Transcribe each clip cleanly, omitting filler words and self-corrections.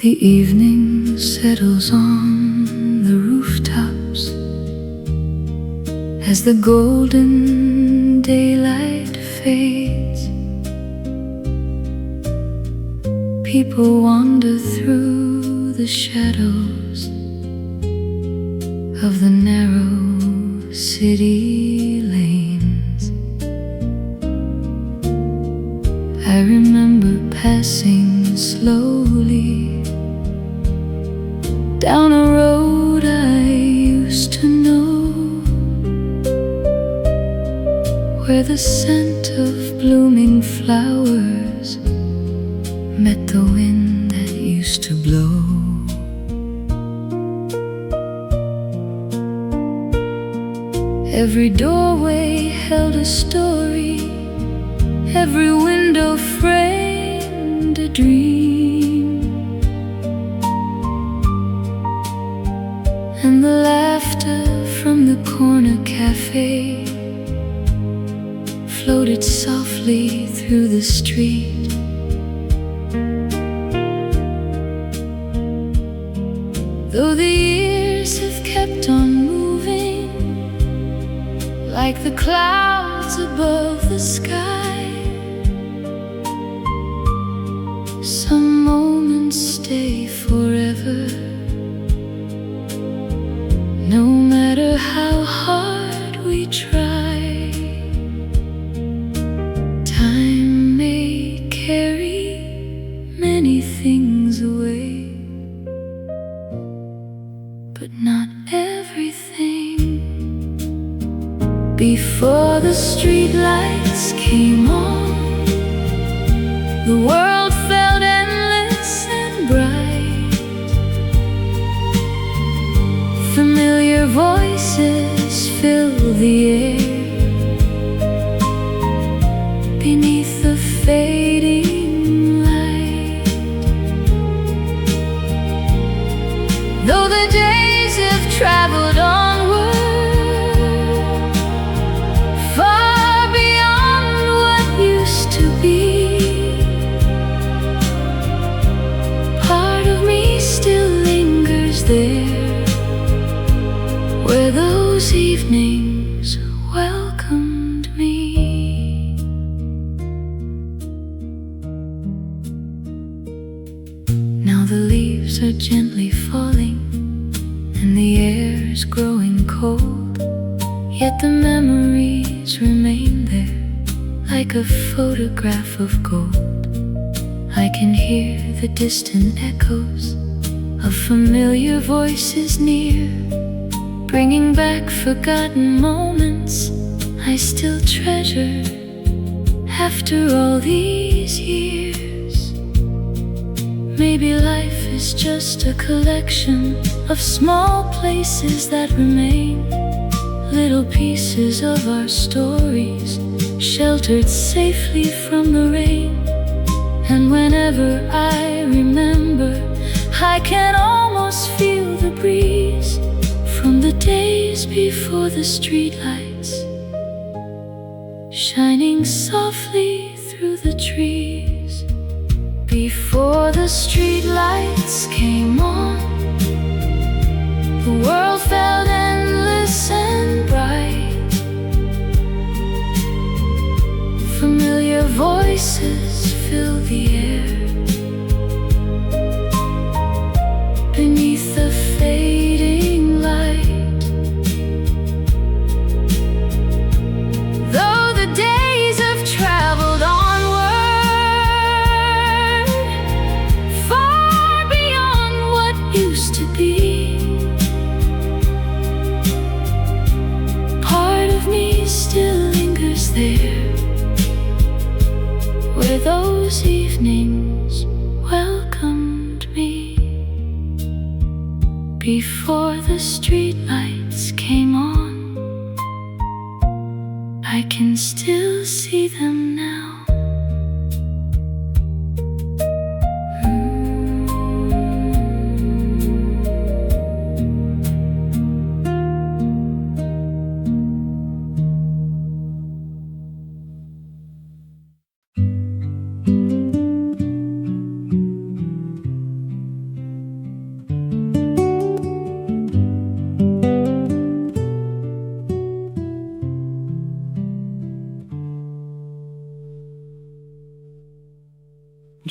The evening settles on the rooftops as the golden daylight fades. People wander through the shadows of the narrow city lanes. I remember passing slowly down a road I used to know, where the scent of blooming flowers met the wind that used to blow. Every doorway held a story, every window framed a dream, and the laughter from the corner cafe floated softly through the street. Though the years have kept on moving like the clouds above the sky, some moments stay forever, no matter how hard we try. Time may carry many things away, but not everything. Before the streetlights came on, the world felt endless and bright. Familiar voices filled the air beneath the fading light. Though the days have traveled onward, far beyond what used to be, part of me still lingers there, where those evenings welcomed me. Now the leaves are gently falling and the air is growing cold, yet the memories remain there like a photograph of gold. I can hear the distant echoes of familiar voices near, bringing back forgotten moments I still treasure after all these years. Maybe life is just a collection of small places that remain, little pieces of our stories sheltered safely from the rain. And whenever I remember, I can almost feel the breeze from the days before the streetlights shining softly through the trees. Before the streetlights came on, the world felt endless and bright. Familiar voices fill the air beneath the fading light. Though the days have traveled onward, far beyond what used to be, part of me still lingers there, where those evenings welcomed me. Before the streetlights came on, I can still see them now.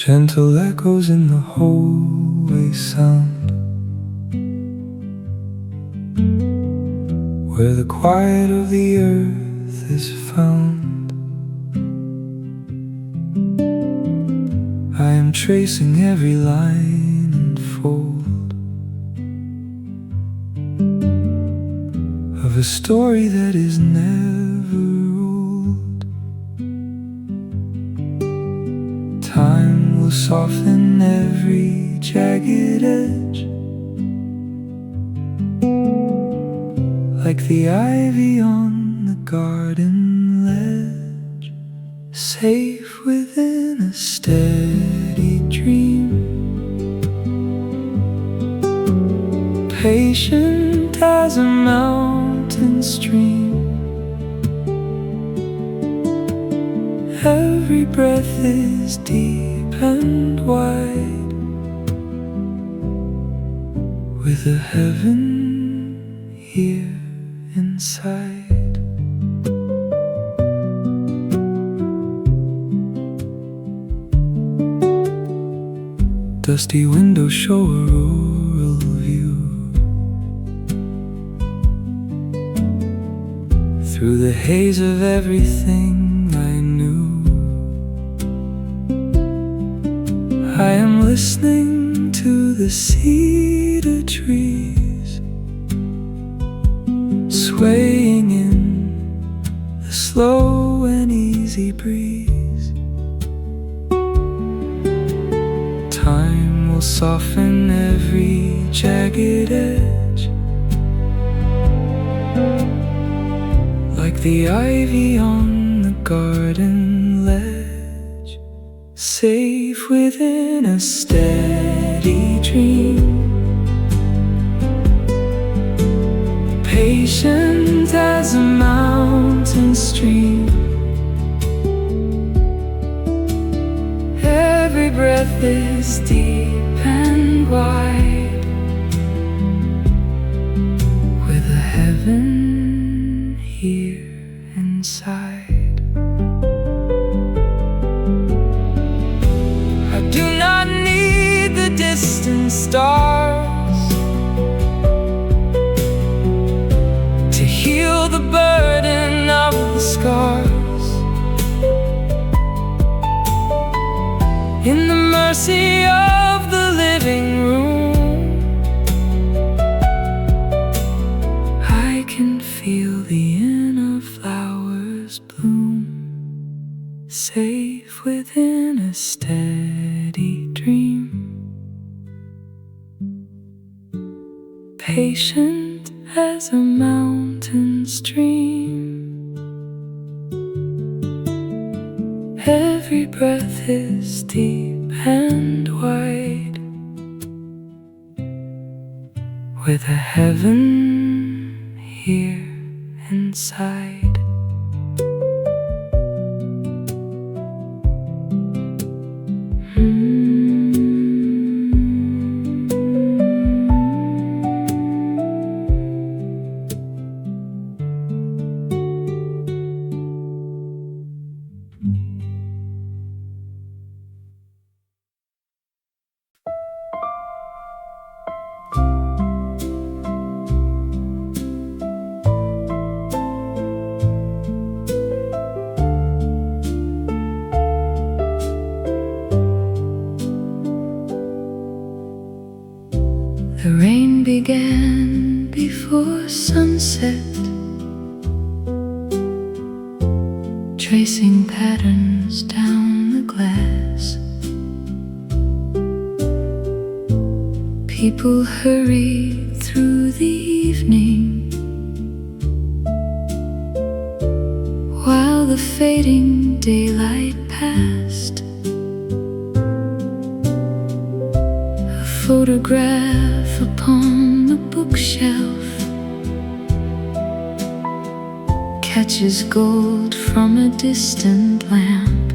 Gentle echoes in the hallway sound, where the quiet of the earth is found. I am tracing every line and fold of a story that is never old. Time will soften every jagged edge, like the ivy on the garden ledge, safe within a steady dream, patient as a mountain stream. Every breath is deep and wide, with a heaven here inside. Dusty windows show a rural view through the haze of everything I knew. I am listening to the cedar trees swaying in the slow and easy breeze. Time will soften every jagged edge, like the ivy on the garden ledge, safe within a steady dream, patient as a mountain stream. Every breath is deep and wide, with a heaven here inside. I do not need the distant stars to heal the burden of the scars. In the mercy of the living room, I can feel the inner flowers bloom, safe within a steady dream, patient as a mountain stream. Every breath is deep and wide, with a heaven here inside. The rain began before sunset, tracing patterns down the glass. People hurried through the evening, while the fading daylight passed. A photograph upon the bookshelf catches gold from a distant lamp,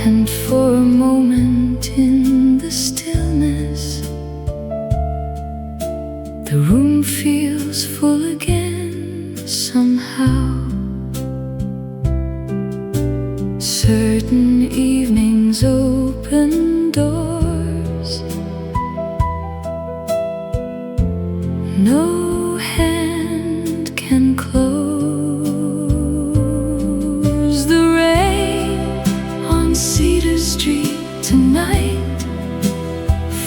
and for a moment in the stillness, the room feels full again somehow. open doors. No hand can close. The rain on Cedar Street tonight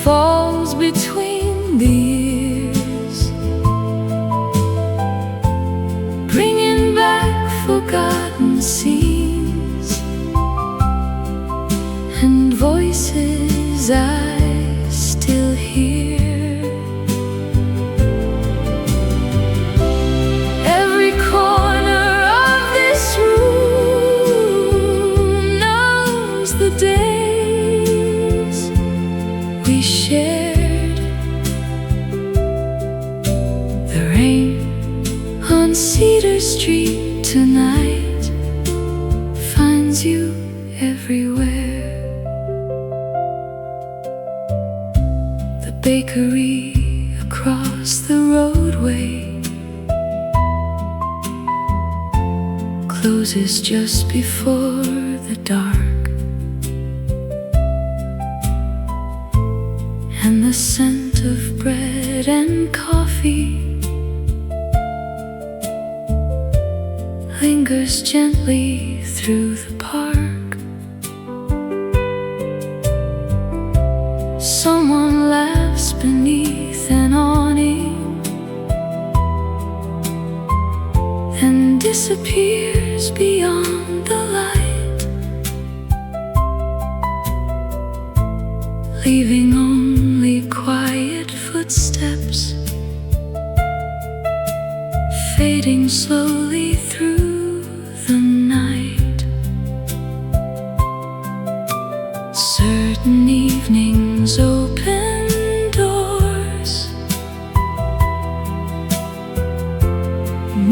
falls between the years, bringing back forgotten scenes and voices I still hear. Every corner of this room knows the days we shared. The rain on Cedar Street tonight finds you everywhere. The bakery across the roadway closes just before the dark, and the scent of bread and coffee lingers gently through the park. Someone laughs beneath an awning and disappears beyond the light, leaving only quiet footsteps fading slowly through the night. Certain evenings open doors.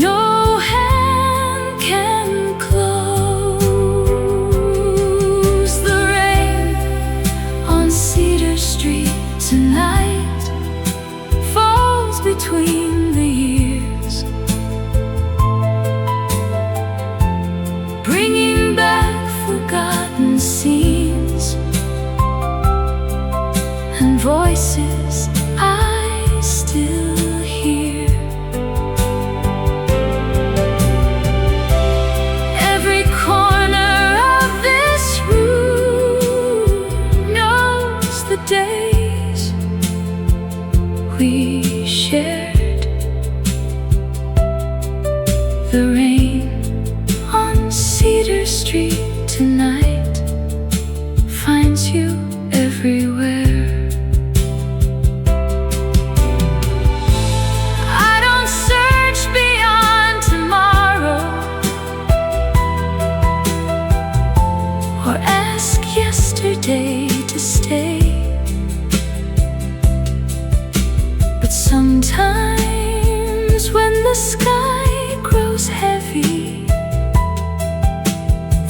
No hand can close. The rain on Cedar Street tonight falls between the years, bringing back forgotten scenes and voices I still hear. Every corner of this room knows the days we shared. The rain on Cedar Street tonight finds you everywhere. I don't search beyond tomorrow or ask yesterday to stay, but sometimes when the sky grows heavy,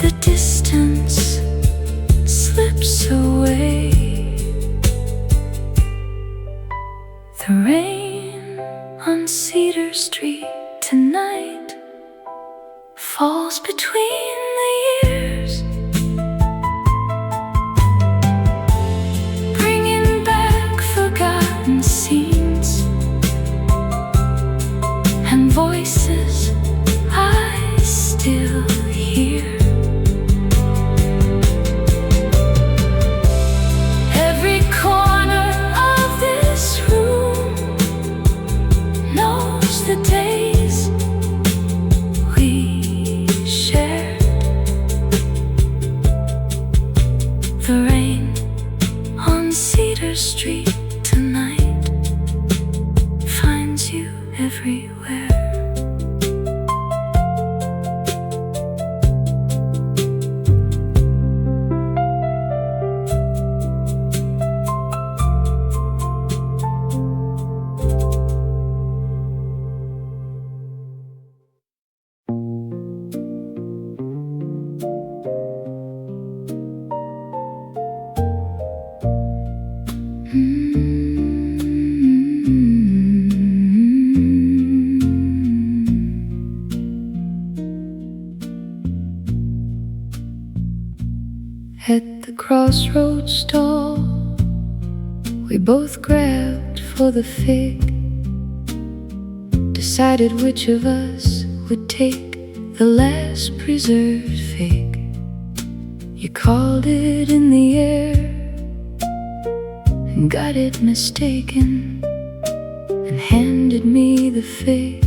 the distance slips away. The rain on Cedar Street tonight falls between the years, bringing back forgotten scenes and voices I still hear. Every corner of this room knows the days We both grabbed for the fig, decided which of us would take the last preserved fig. You called it in the air and got it mistaken, and handed me the fig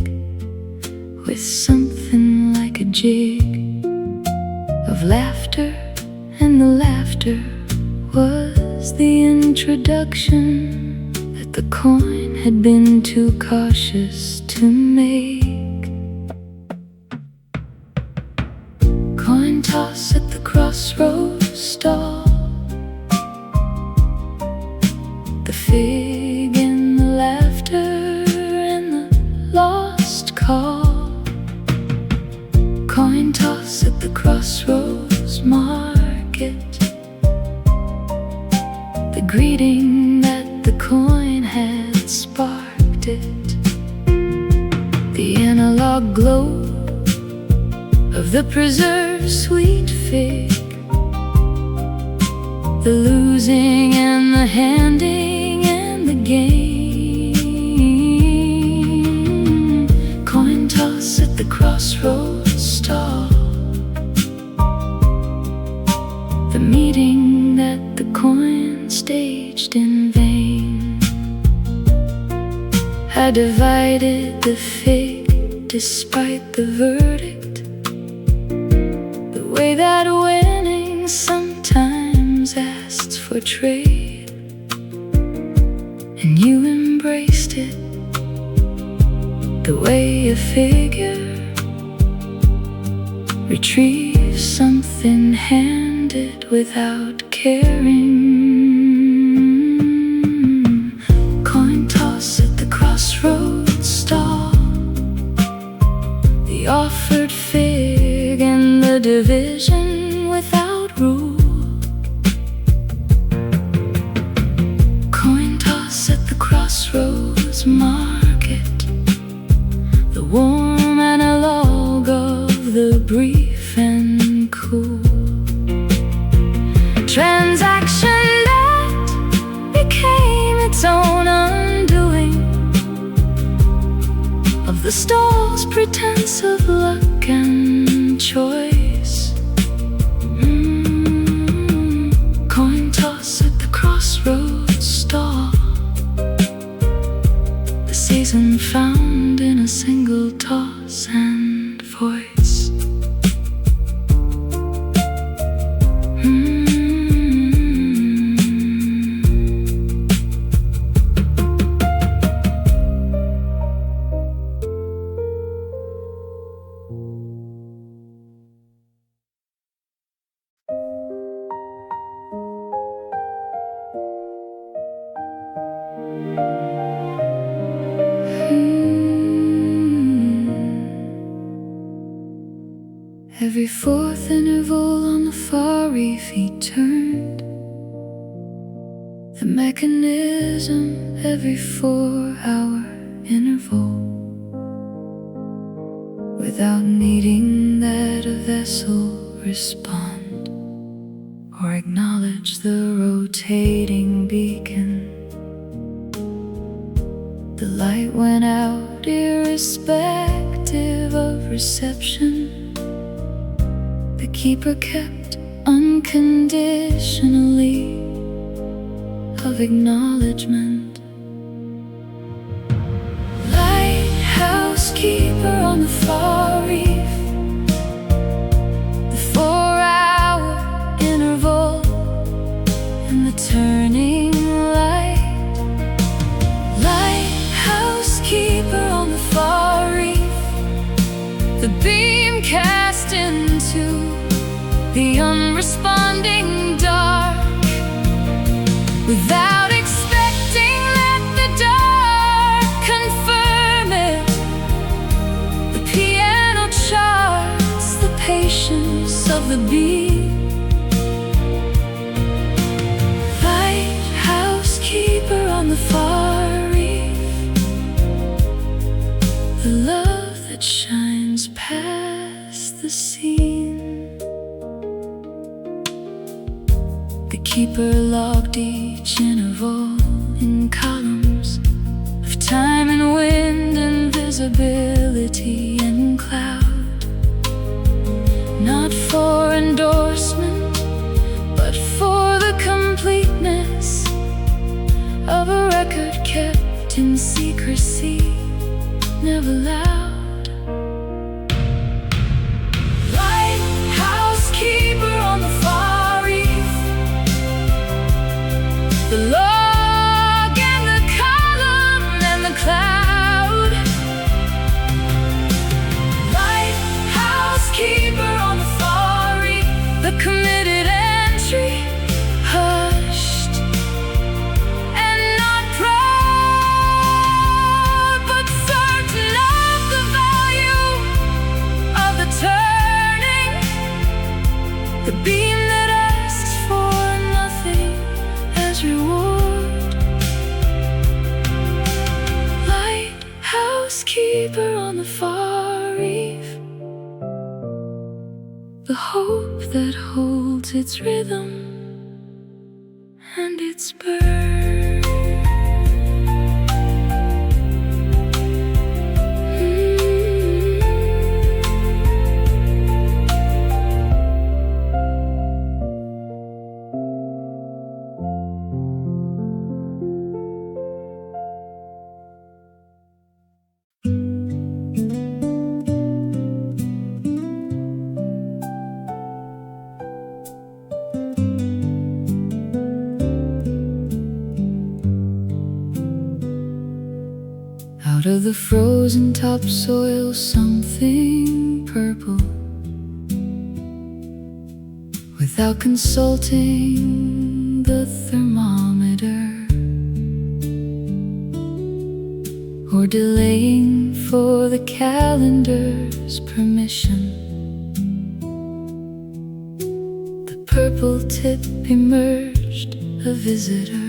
with something like a jig of laughter, and the laughter was the introduction that the coin had been too cautious to make. Coin toss at the Crossroads stall, the fig and the laughter and the lost call. Coin toss at the Crossroads market, the greeting that the coin had sparked it. The analog glow of the preserved sweet fig, the losing and the handing and the game. Coin toss at the Crossroads stall, the meeting that the coin staged in vain. I divided the fig despite the verdict, the way that winning sometimes asks for trade, and you embraced it the way a figure retrieves something handed without caring. Coin toss at the Crossroads stall, the offered fig and the division without rule. Coin toss at the Crossroads market, the warm analog of the brief and cool. Transaction that became its own undoing, of the stall's pretense of luck and choice. Coin toss at the Crossroads stall, the season found in a single toss and voice. Every fourth interval on the Far Reef he turned the mechanism, every 4-hour interval, without needing that a vessel respond or acknowledge the rotating beacon. The light went out irrespective of reception. The keeper kept unconditionally of acknowledgement. Lighthouse Keeper on the Far Reef, the 4-hour interval and the turning light. Lighthouse Keeper on the Far Reef, the beam cast into the unresponding dark, without expecting that the dark confirm it. The piano charts the patience of the beat. Lighthouse Keeper on the Far Reef, the love that shines past the scene. The keeper logged each interval in columns of time and wind and visibility and cloud. Not for endorsement, but for the completeness of a record kept in secrecy, never loud. Lighthouse Keeper on the Far Reef, the log and the column and the cloud. Lighthouse Keeper on the Far Reef, the committed entry, hushed and not proud, but certain of the value of the turning, the beam that asks for nothing as reward. Lighthouse Keeper on the Far Reef, the hope that holds its rhythm and its bird. Out of the frozen topsoil, something purple, without consulting the thermometer or delaying for the calendar's permission. The purple tip emerged, a visitor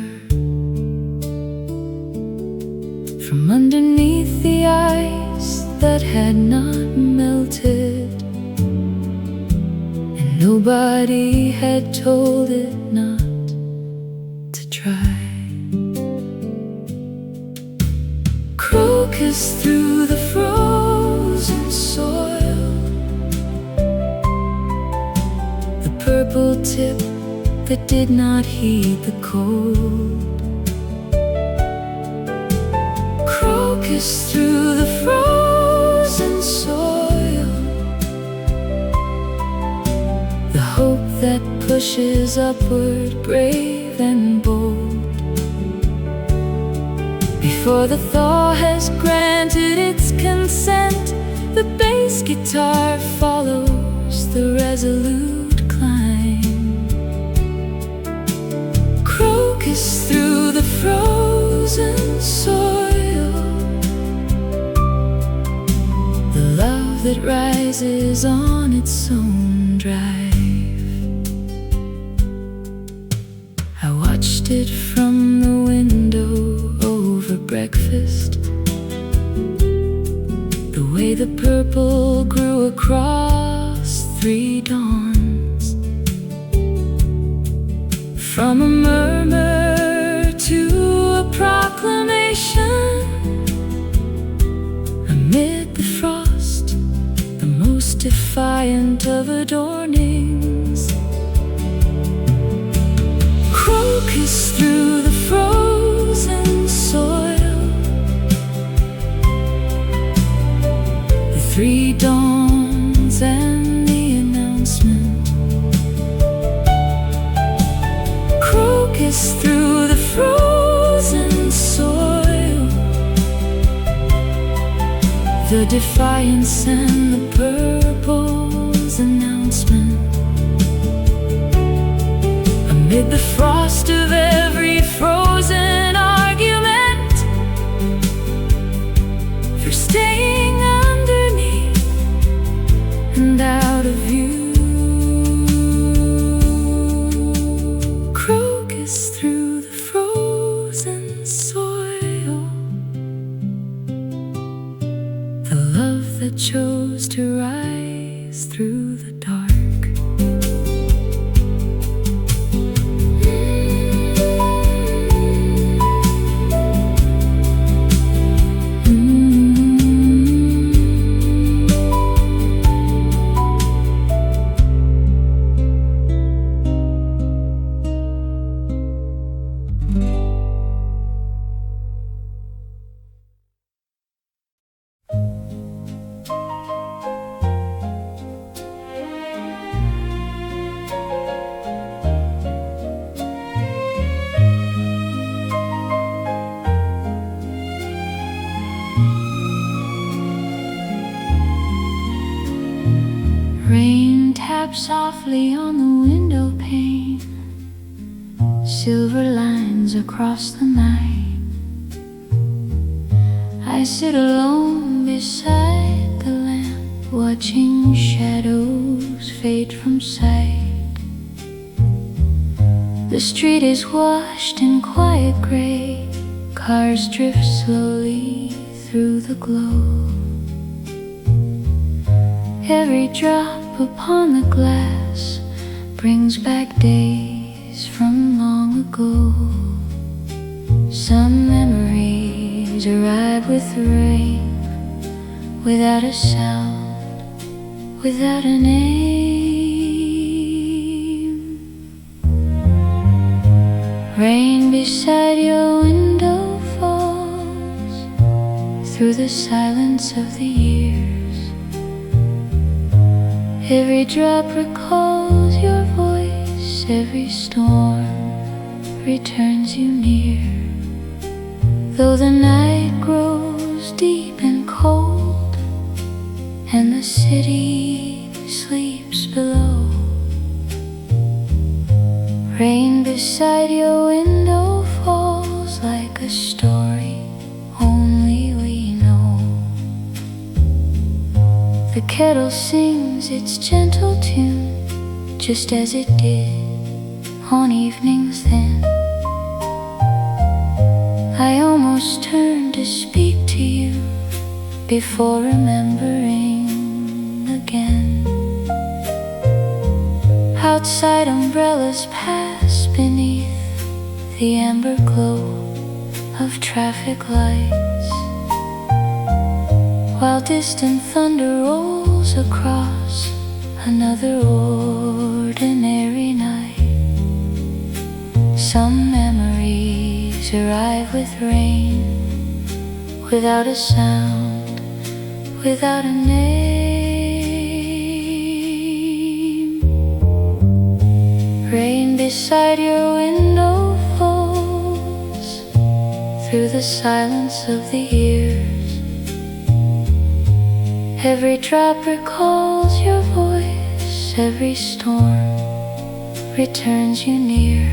from underneath the ice that had not melted, and nobody had told it not to try. Crocus through the frozen soil, the purple tip that did not heed the cold. Crocus through the frozen soil, the hope that pushes upward, brave and bold. Before the thaw has granted its consent, the bass guitar follows the resolute climb. Crocus through the frozen soil, love that rises on its own drive. I watched it from the window over breakfast, the way the purple grew across 3 dawns, from a murmur to a proclamation. Amid the frost, the most defiant of adornings, crocus through the frozen soil, the 3 dawns and the announcement. Crocus through the frozen soil, the defiance and the purple's announcement. Amid the frost of every frozen argument, for staying underneath and out of view. Crocus through the frozen soil, the love that chose to rise through the dark. softly on the window pane, silver lines across the night. I sit alone beside the lamp, watching shadows fade from sight. The street is washed in quiet gray, cars drift slowly through the glow. Every drop upon the glass brings back days from long ago. Some memories arrive with the rain, without a sound, without a name. Rain beside your window falls through the silence of the years. Every drop recalls your voice, every storm returns you near. Though the night grows deep and cold, and the city sleeps below, rain beside your window falls like a story only we know. The kettle sings its gentle tune, just as it did on evenings then. I almost turned to speak to you before remembering again. Outside umbrellas pass beneath the amber glow of traffic lights, while distant thunder rolls across another ordinary night. Some memories arrive with rain, without a sound, without a name. Rain beside your window falls through the silence of the years. Every drop recalls your voice, every storm returns you near.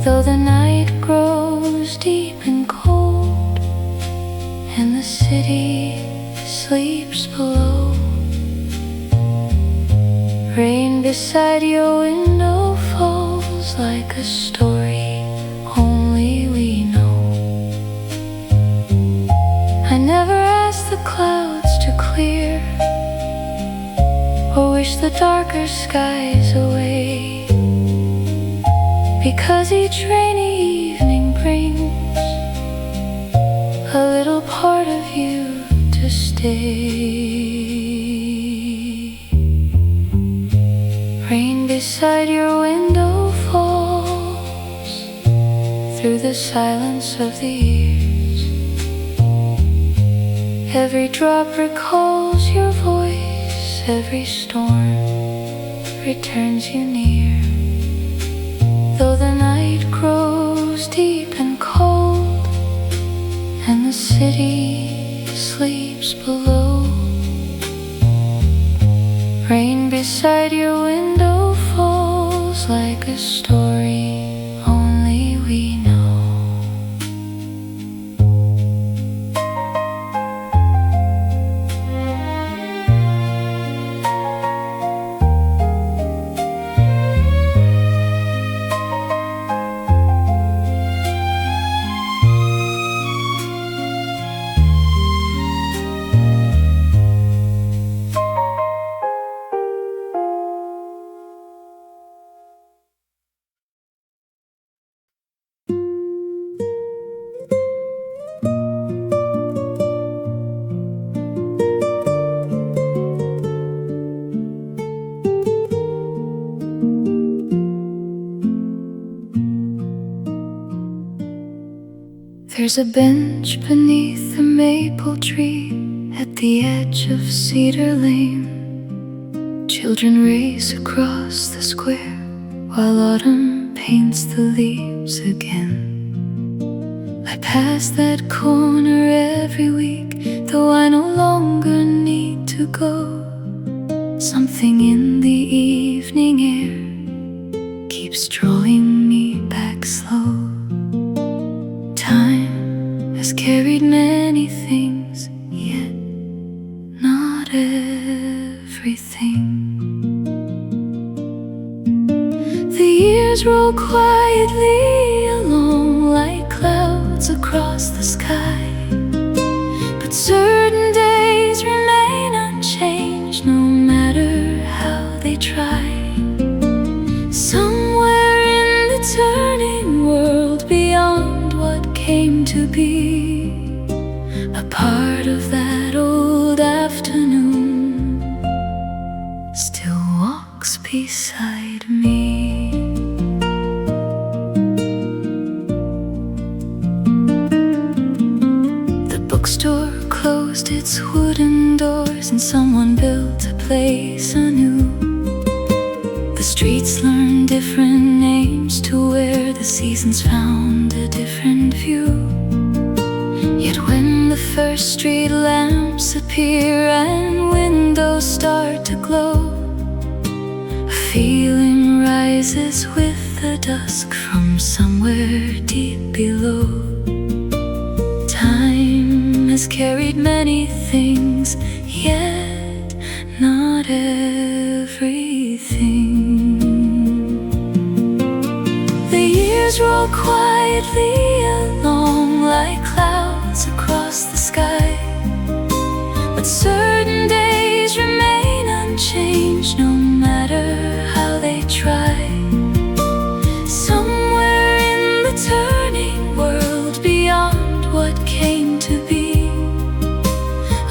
Though the night grows deep and cold, and the city sleeps below, rain beside your window falls like a story only we know. I never asked the clouds to clear, or wish the darker skies away, because each rainy evening brings a little part of you to stay. Rain beside your window falls through the silence of the years. Every drop recalls your voice, every storm returns you near. Though the night grows deep and cold, and the city sleeps below, rain beside your window falls like a story only we know. There's a bench beneath a maple tree at the edge of Cedar Lane. Children race across the square while autumn paints the leaves again. I pass that corner every week, though I no longer need to go. Something in the evening air keeps drawing me back slow. Time has carried many things, yet not everything. The years roll quietly along like clouds across the sky, but certain days remain unchanged no matter how they try. Somewhere in the turning world beyond what came to be, a part of that old afternoon still walks beside me. The bookstore closed its wooden doors and someone built a place anew. The streets learned different names to where the seasons found a different view. Yet when the first street lamps appear and windows start to glow, a feeling rises with the dusk from somewhere deep below. Time has carried many things, yet not everything. The years roll quietly along like clouds across the sky, but certain days remain unchanged no matter how they try. Somewhere in the turning world beyond what came to be,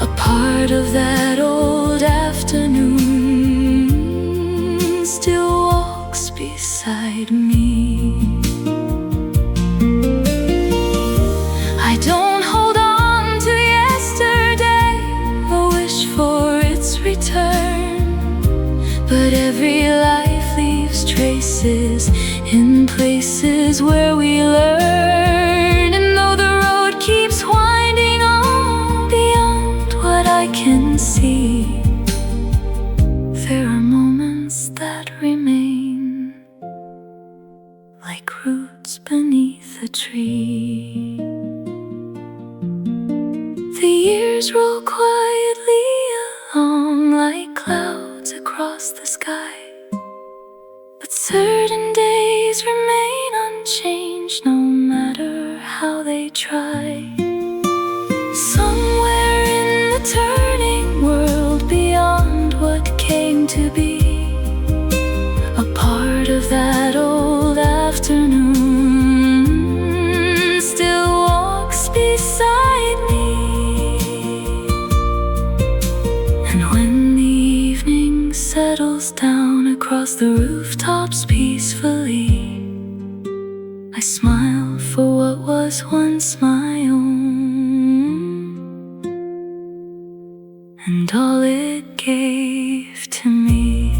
a part of that old afternoon still walks beside me. I don't hold on to yesterday or wish for its return, but every life leaves traces in places where we learn. And though the road keeps winding on beyond what I can see, there are moments that remain like roots beneath a tree. The years roll quietly along like clouds across the sky, but certain days remain unchanged no matter how they try. Somewhere in the turning world beyond what came to be, a part of that old afternoon still walks beside me. And when the evening settles down across the rooftops peacefully, I smile for what was once my own and all it gave to me.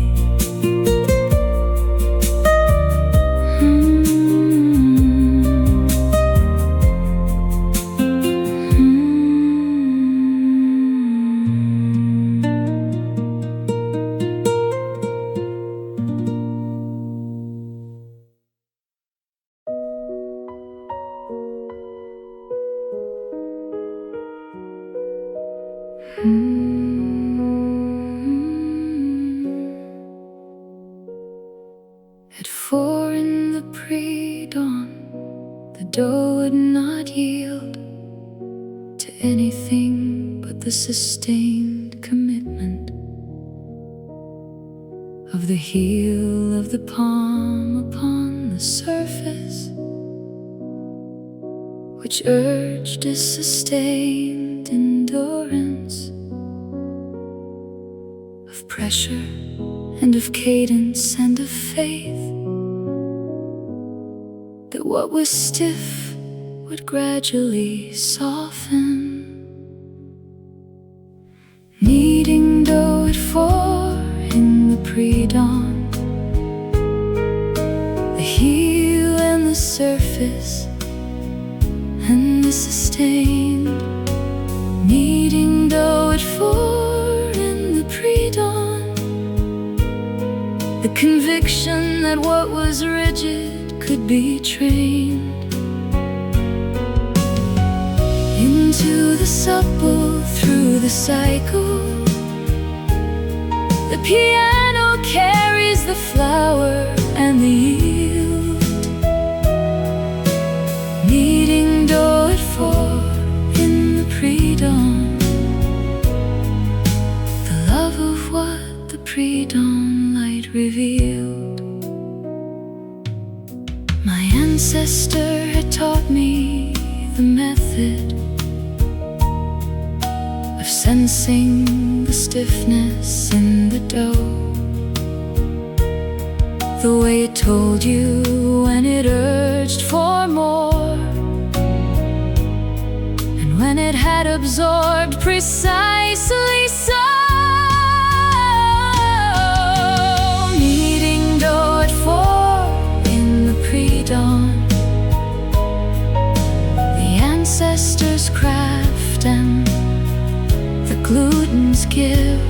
At 4 in the pre-dawn, the door would not yield to anything but the sustained commitment of the heel of the palm upon the surface, which urged a sustained endurance of pressure and of cadence and of faith, that what was stiff would gradually soften. Kneading dough at 4 in the pre-dawn, the heel and the surface and the sustained. Kneading dough at 4 in the pre-dawn, conviction that what was rigid could be trained into the supple, through the cycle. The piano carries the flower and the yield, kneading dough at 4 in the pre-dawn, the love of what the pre-dawn light revealed. My ancestor had taught me the method of sensing the stiffness in the dough, the way it told you when it urged for more, and when it had absorbed precisely so. Kneading dough at 4 in the pre-dawn, the ancestors' craft and the gluten's give.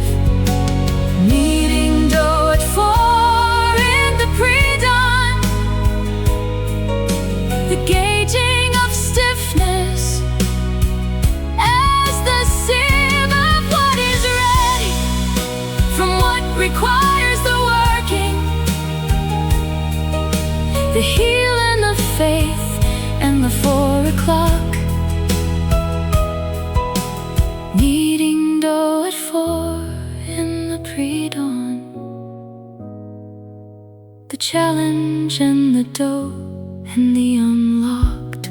Kneading dough at 4 in the pre-dawn, the gauging of stiffness as the sieve of what is ready from what requires the working, the heel and the faith and the 4 o'clock. Kneading dough at 4 in the pre-dawn, the challenge and the dough and the unlocked.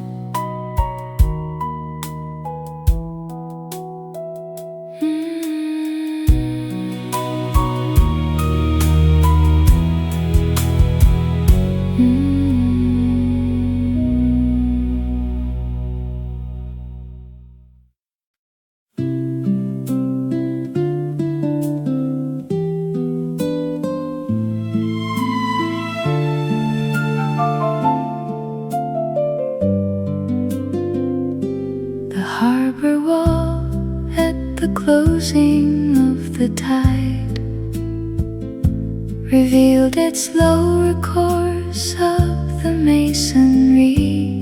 Harbour wall at the closing of the tide revealed its lower course of the masonry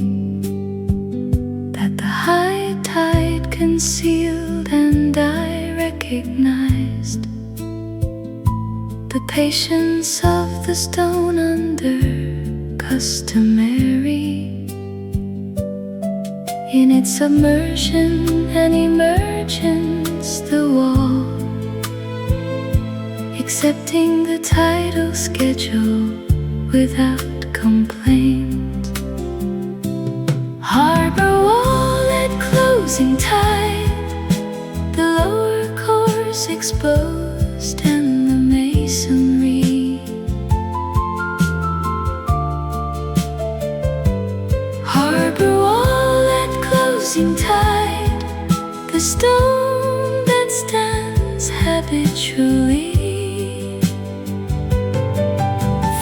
that the high tide concealed, and I recognized the patience of the stone under customary in its submersion and emergence. The wall, accepting the tidal schedule without complaint. Harbour wall at closing tide, the lower course exposed and the masonry. Harbour wall at closing tide, the stone that stands habitually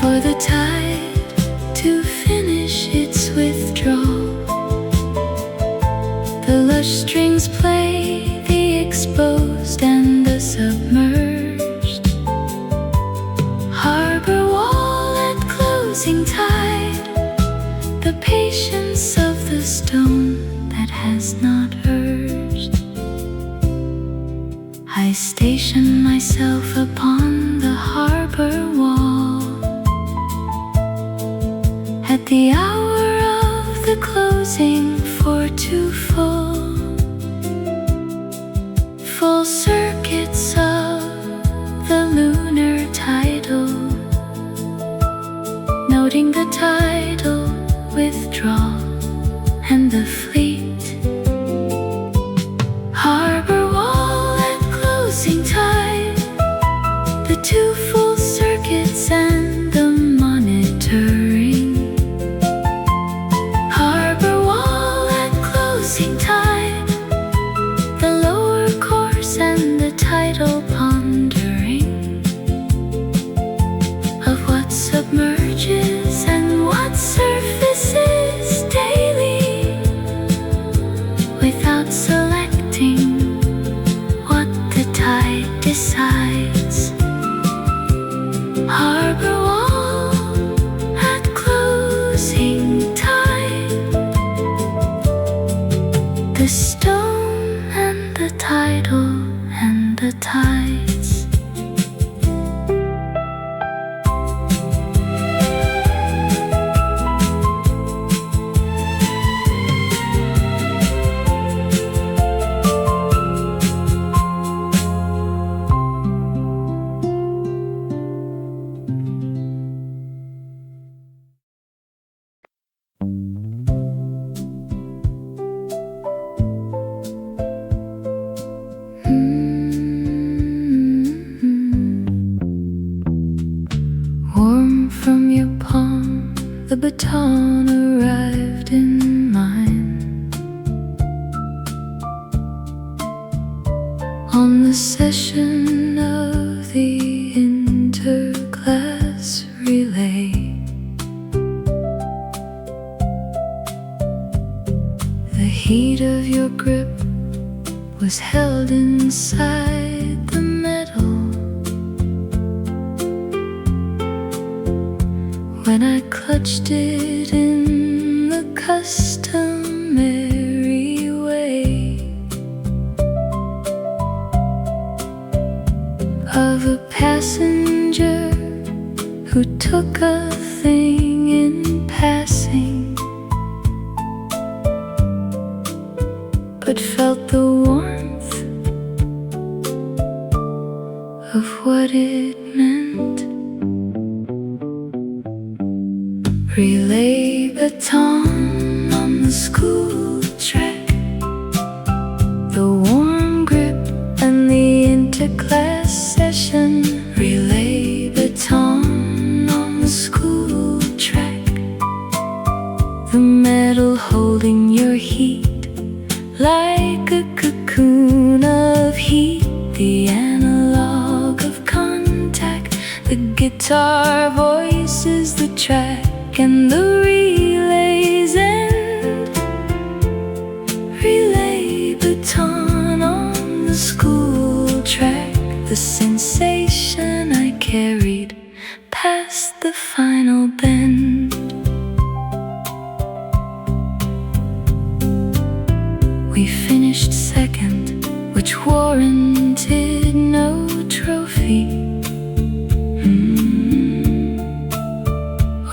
for the tide to finish its withdrawal. The lush strings play the exposed and the submerged. Harbour wall at closing tide, the patience of the stone that has not urged. I station myself upon the harbour wall at the hour of the closing for 2 full circuits of the lunar tidal, noting the tidal withdrawal and the fleet. Harbour wall at closing tide, the 2 full circuits and the monitoring. Harbour wall at closing tide, the lower course and the tidal pondering of what submerges and what surfaces daily. procession of the interclass relay. The heat of your grip was held inside the metal. When I clutched it in the customary way of a passenger who took a thing in passing, but felt the warmth of what it meant. Relay baton on the school track, the warm grip and the interclass session. Relay baton on the school track, the metal holding your heat like a cocoon of heat, the analog of contact. The guitar voice is the track and the relay's end. Relay baton on the school track, the sensation I carried past the final bend. We finished second, which warranted no trophy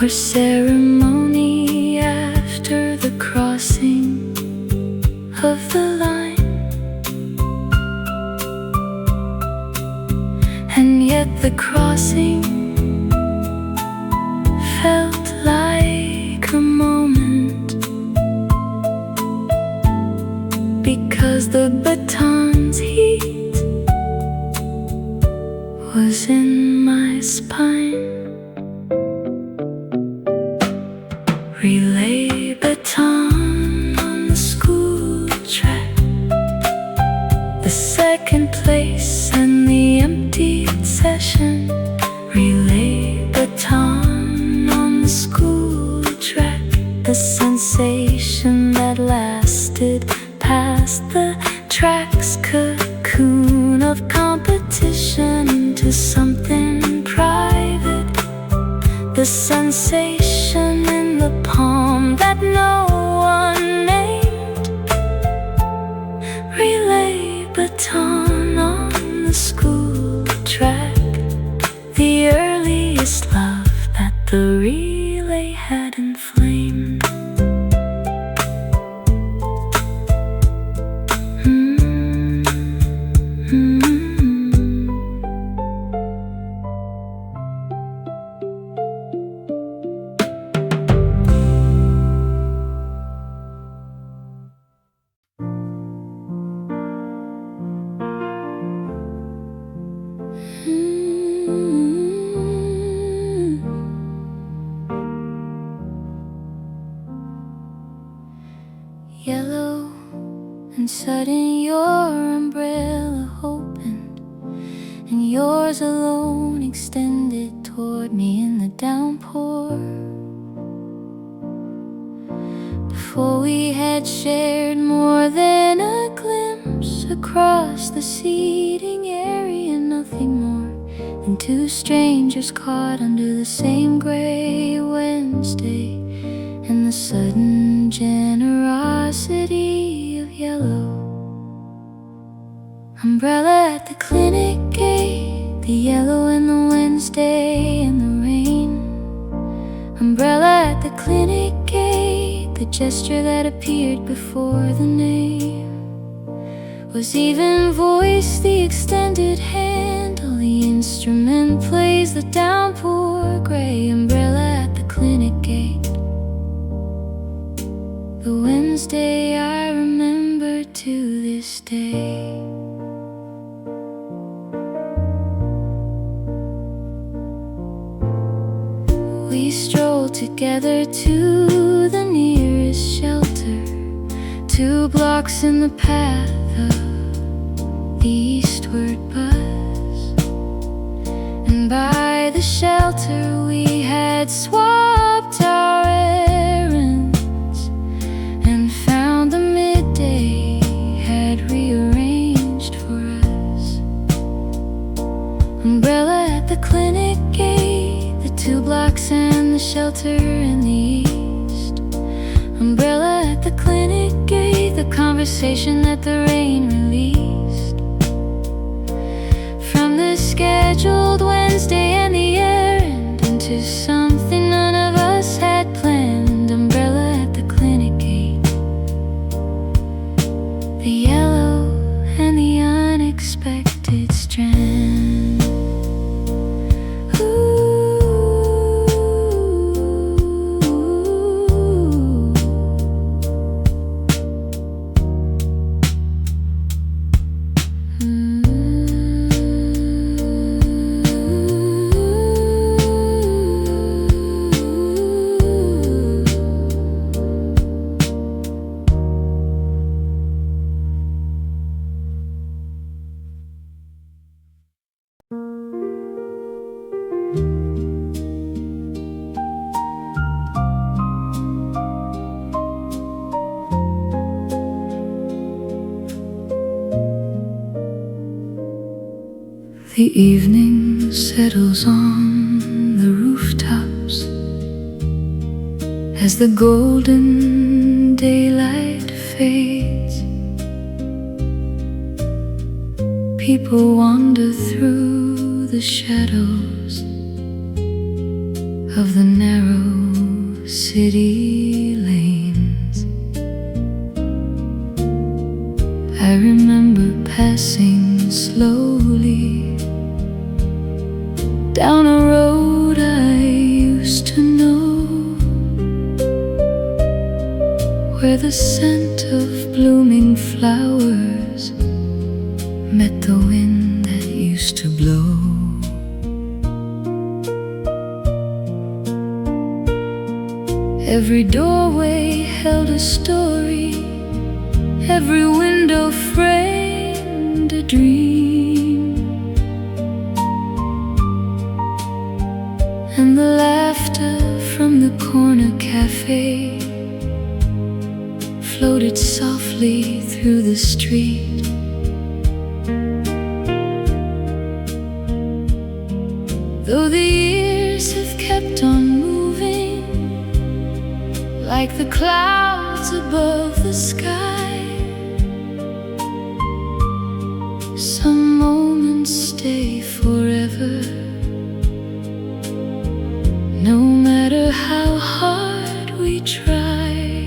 or ceremony after the crossing of the line. And yet the crossing felt like a moment, because the baton's heat was in my spine. Relay baton on the school track, the second place and the emptied session. Relay baton on the school track, the sensation that lasted past the track's cocoon of competition into something private. The sensation in the palm that no one named. Relay baton on the school track, the earliest love that the relay had inflamed. Yellow and sudden your umbrella opened, and yours alone extended toward me in the downpour. Before we had shared more than a glimpse across the seating area, nothing more than two strangers caught under the same gray Wednesday, and the sudden generosity of yellow. Umbrella at the clinic gate, the yellow and the Wednesday and the rain. Umbrella at the clinic gate, the gesture that appeared before the name was even voiced, the extended hand. All the instrument plays the downpour gray. Umbrella at the clinic gate, the Wednesday I remember to this day. We strolled together to the nearest shelter, 2 blocks in the path of the eastward buzz, and by the shelter we had swapped our errands, and found the midday had rearranged for us. Umbrella at the clinic gate, the 2 blocks and the shelter in the east. Umbrella at the clinic gate, the conversation that the rain released from the scheduled Wednesday and the errand into something none of us had planned. Umbrella at the clinic gate, the yellow and the unexpected strand. The evening settles on the rooftops as the golden daylight fades. People wander through the shadows of the narrow city lanes. I remember passing slowly down a road I used to know, where the scent of blooming flowers met the wind that used to blow. Every doorway held a story, every window framed a dream. And the laughter from the corner cafe floated softly through the street. Though the years have kept on moving like the clouds above the sky, some moments stay forever. No matter how hard we try,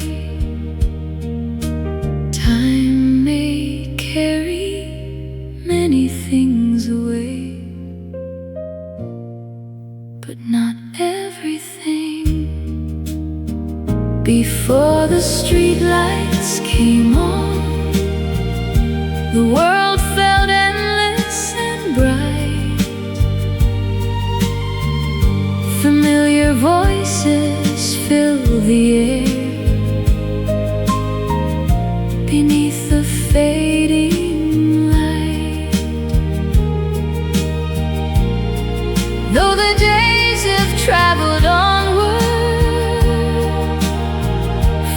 time may carry many things away, but not everything. Before the streetlights came on, the world felt endless and bright. Familiar voices fill the air beneath the fading light. Though the days have traveled onward,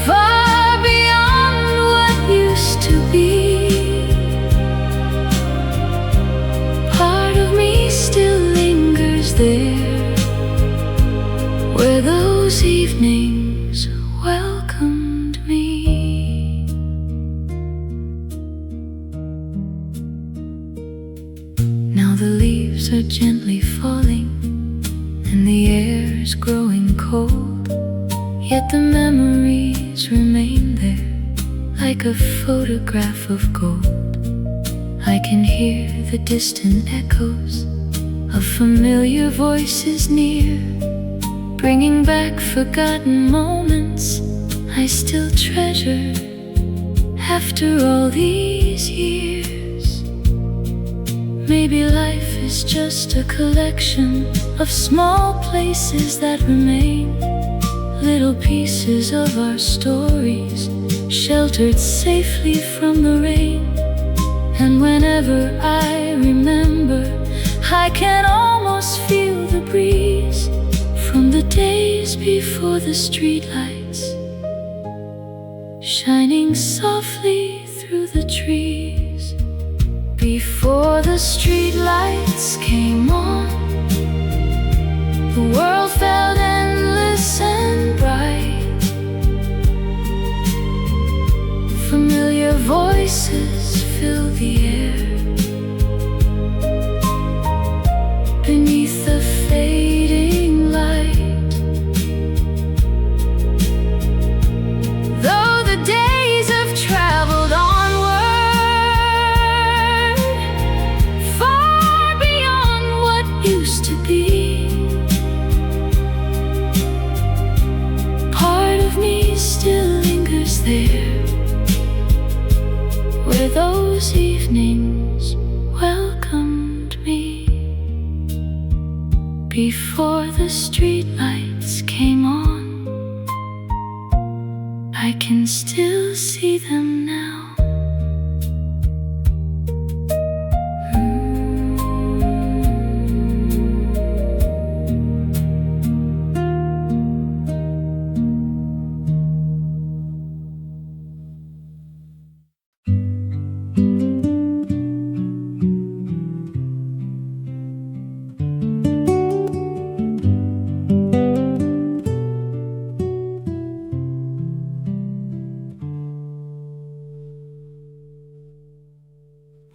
far beyond what used to be, part of me still lingers there, where those evenings welcomed me. Now the leaves are gently falling and the air's growing cold, yet the memories remain there like a photograph of gold. I can hear the distant echoes of familiar voices near, bringing back forgotten moments I still treasure after all these years. Maybe life is just a collection of small places that remain, little pieces of our stories, sheltered safely from the rain. And whenever I remember, I can almost feel the breeze from the days before the streetlights shining softly through the trees. Before the streetlights came on, the world felt endless and bright. Familiar voices filled the air. Beneath the fading light, though the days have traveled onward, far beyond what used to be, part of me still lingers there, where those evenings welcomed me. Before the streetlights came on, I can still see them now.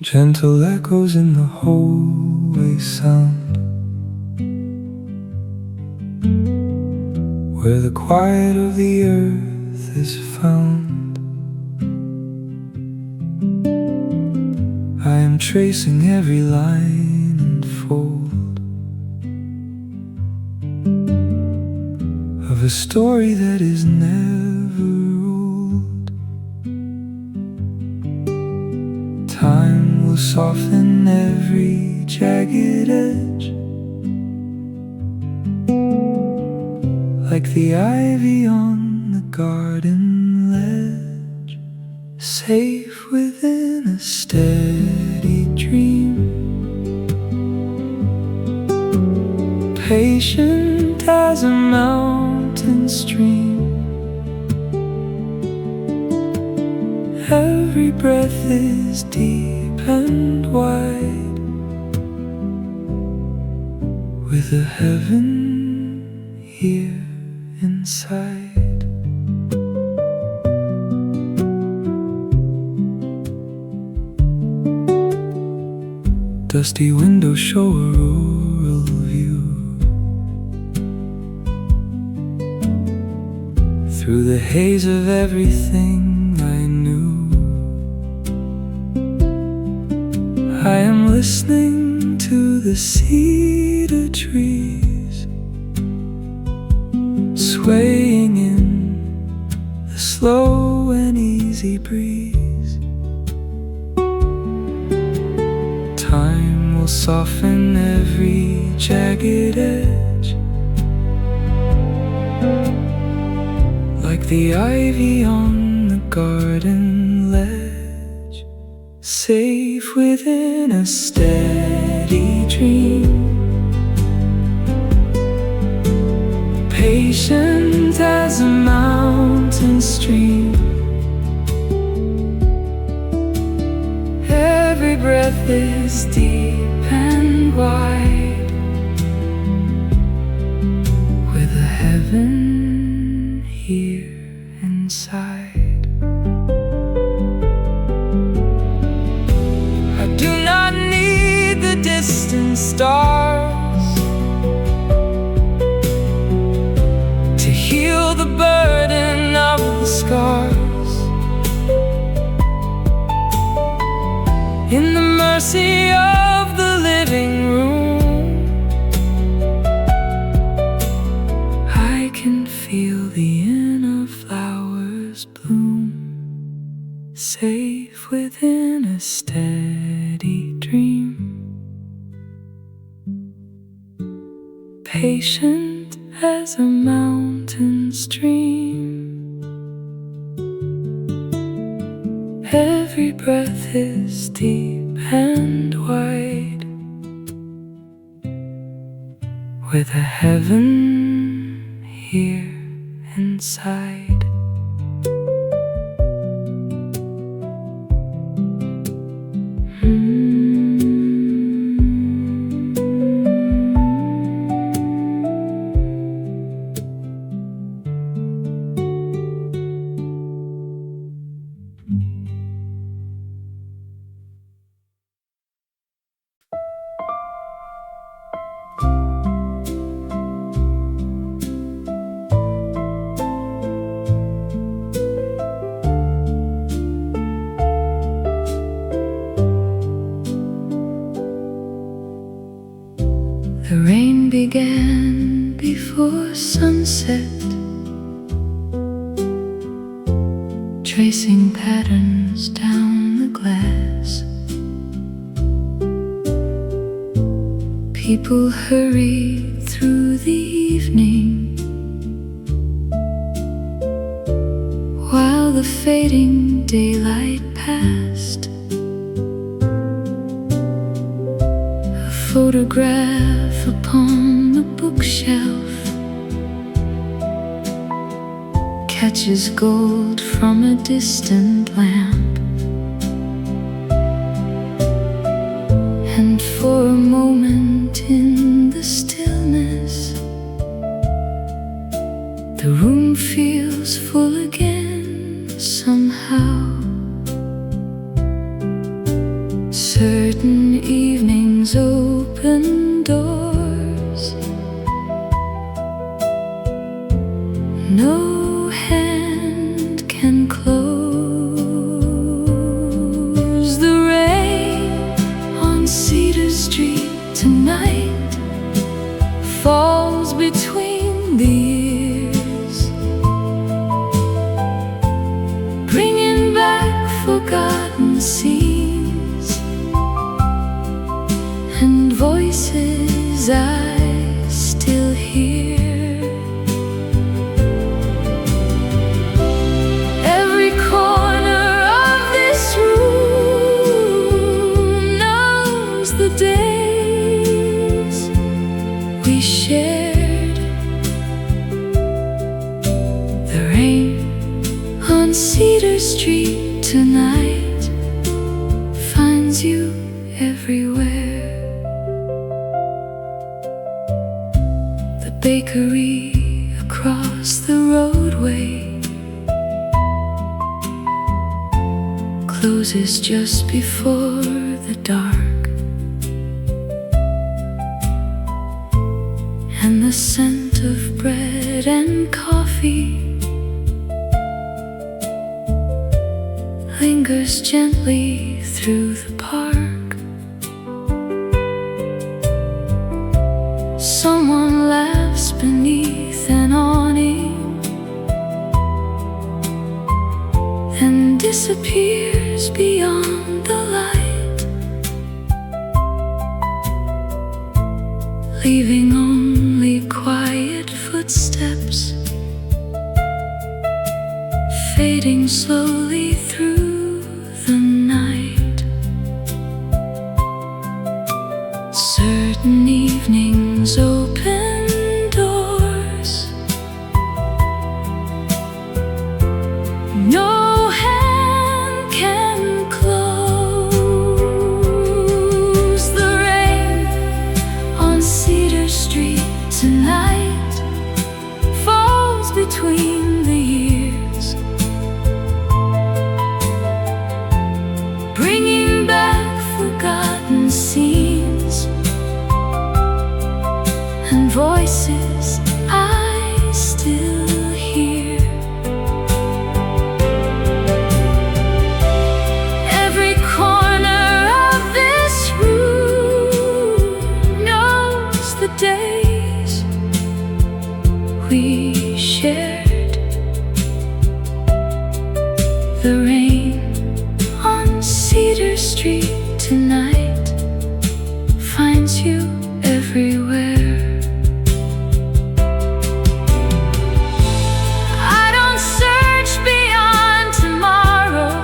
Gentle echoes in the hallway sound, where the quiet of the earth is found. I am tracing every line and fold of a story that is never old. Time will soften every jagged edge, like the ivy on the garden ledge, safe within a steady dream, patient as a mountain stream. Every breath is deep and wide, with a heaven here inside. Dusty windows show a rural view, through the haze of everything I knew. I am listening to the cedar trees swaying in the slow and easy breeze. Time will soften every jagged edge, like the ivy on the garden ledge, safe within a steady dream, patient as a mountain stream. Every breath is deep and wide, with a heaven here inside. I do not need the distant stars to heal the burden of the scars. In the mercy of the living room, I can feel the inner flowers bloom, safe within a steady dream, patient as a mountain stream. Every breath is deep and wide, with a heaven here inside. The rain began before sunset, tracing patterns down the glass. People hurried through the evening, while the fading daylight passed. A photograph upon the bookshelf catches gold from a distant lamp, and for a moment in the stillness, the room feels full again somehow. Certain evenings open doors no hand can close. The rain on Cedar Street tonight falls between the years, bringing back forgotten scenes and voices I still hear. Every corner of this room knows the days we shared. The rain on Cedar Street tonight finds you everywhere. The bakery across the roadway closes just before the dark, and the scent of bread and coffee lingers gently through the park. Someone laughs beneath an awning and disappears beyond the light, leaving only quiet footsteps fading slowly through the night. Certain evenings open doors no hand can close. The rain on Cedar Street tonight falls between the years, bringing back forgotten scenes and voices I still hear. Every corner of this room knows the days we shared. The rain on Cedar Street tonight finds you everywhere. I don't search beyond tomorrow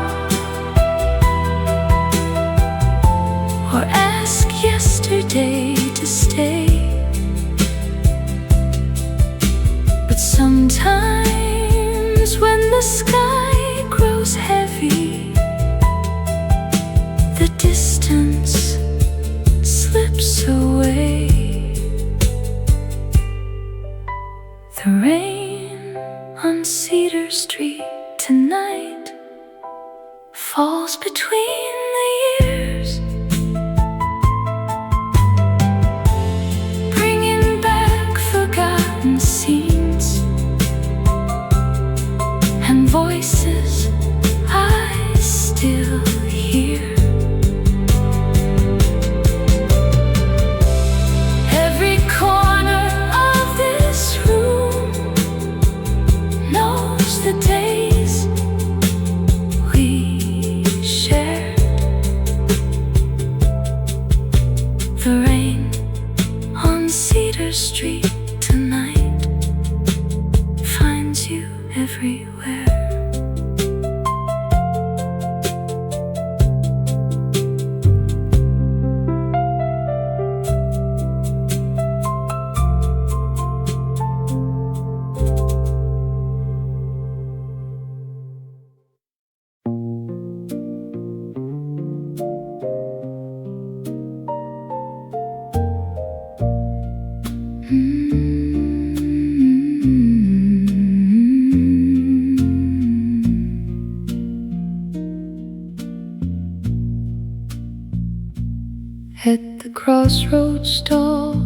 falls between the years, bringing back forgotten scenes and voices I still hear. Every corner of this room knows the days we shared. The rain on Cedar Street tonight finds you everywhere. At the Crossroads stall,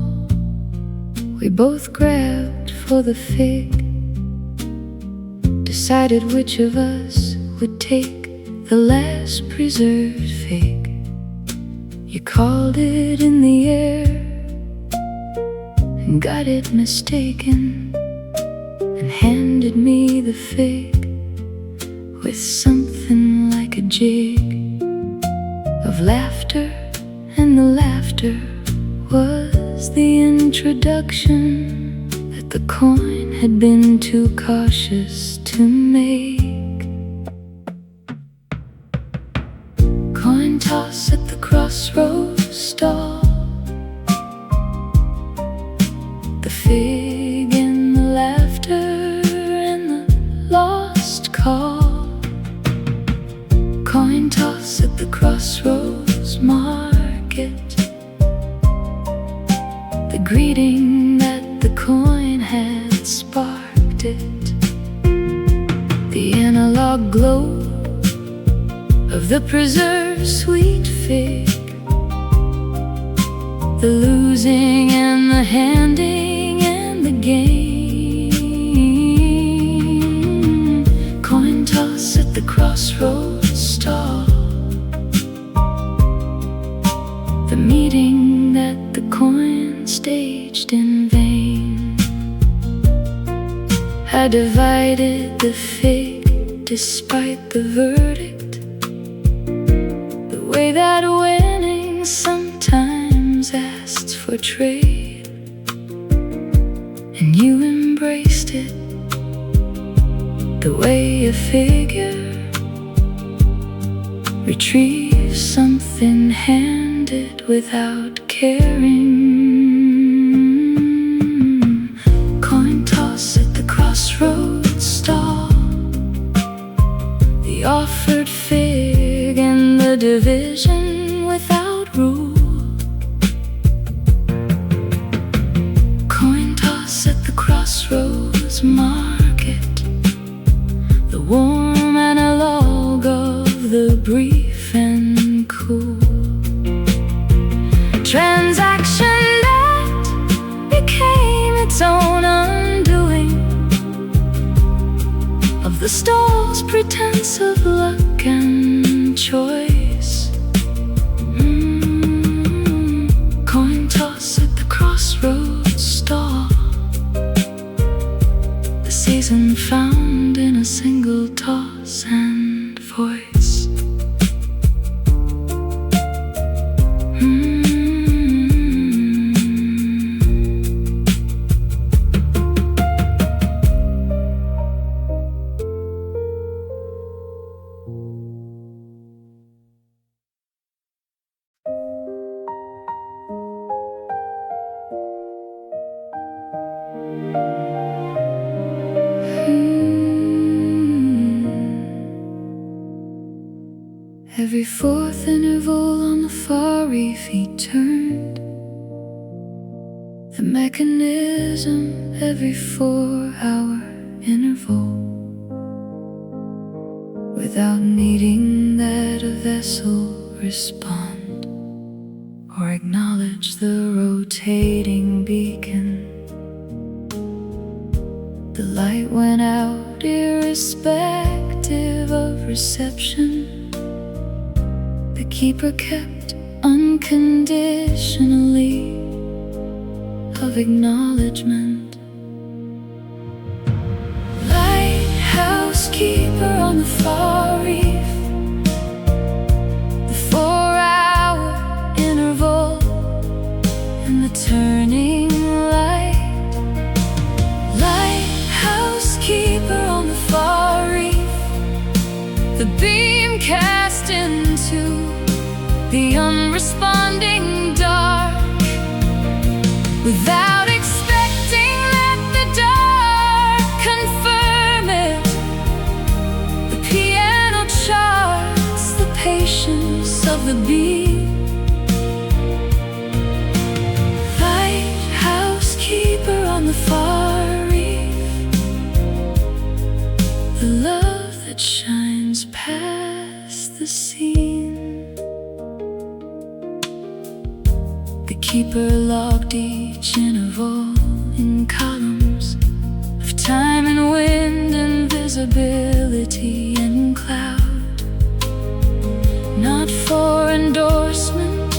we both grabbed for the fig, decided which of us would take the last preserved fig. You called it in the air and got it mistaken, and handed me the fig with something like a jig of laughter. And the laughter was the introduction that the coin had been too cautious to make. Coin toss at the Crossroads stall, the fig and the laughter and the lost call. Coin toss at the Crossroads market, the greeting that the coin had sparked it, the analog glow of the preserved sweet fig, the losing and the handing and the game. Coin toss at the Crossroads stall, the meeting that the coin staged in vain. I divided the fig despite the verdict, the way that winning sometimes asks for trade, and you embraced it the way a figure retrieves something handed without caring. Coin toss at the Crossroads stall, the offered fig and the division without rule. Coin toss at the Crossroads market, the warm analog of the brief and cool. Transaction that became its own undoing, of the stall's pretense of luck and choice. Coin toss at the Crossroads stall, the season found in a single toss and voice. Every fourth interval on the Far Reef he turned the mechanism every 4-hour interval. With without needing that a vessel respond or acknowledge the rotating beacon. The light went out irrespective of reception. The keeper kept unconditionally of acknowledgement. Lighthouse Keeper on the Far Reef, the 4-hour interval and the turning light. Lighthouse Keeper on the Far Reef, the beam cast into the unresponding dark. Without expecting that the dark confirm it, the piano charts the patience of the beat. Lighthouse Keeper on the Far Reef, the love that shines past the scene. The keeper logged each interval in columns of time and wind and visibility and cloud. Not for endorsement,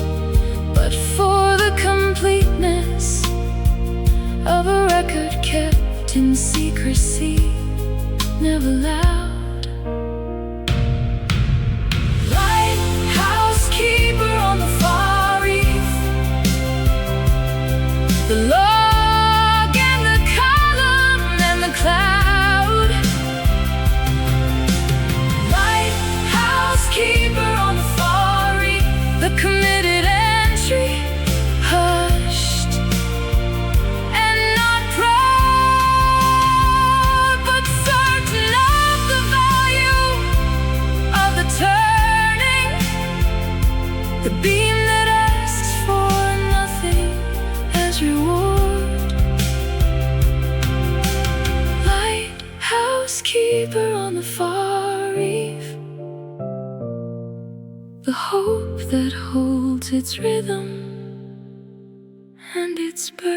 but for the completeness of a record kept in secrecy, never loud. Lighthouse Keeper on the Far Reef, the log and the column and the cloud. Lighthouse Keeper on the Far Reef, the committed entry, hushed and not proud, but certain of the value of the turning. The beam that asks for nothing as reward. Lighthouse Keeper on the Far Reef, the hope that holds its rhythm and its bird.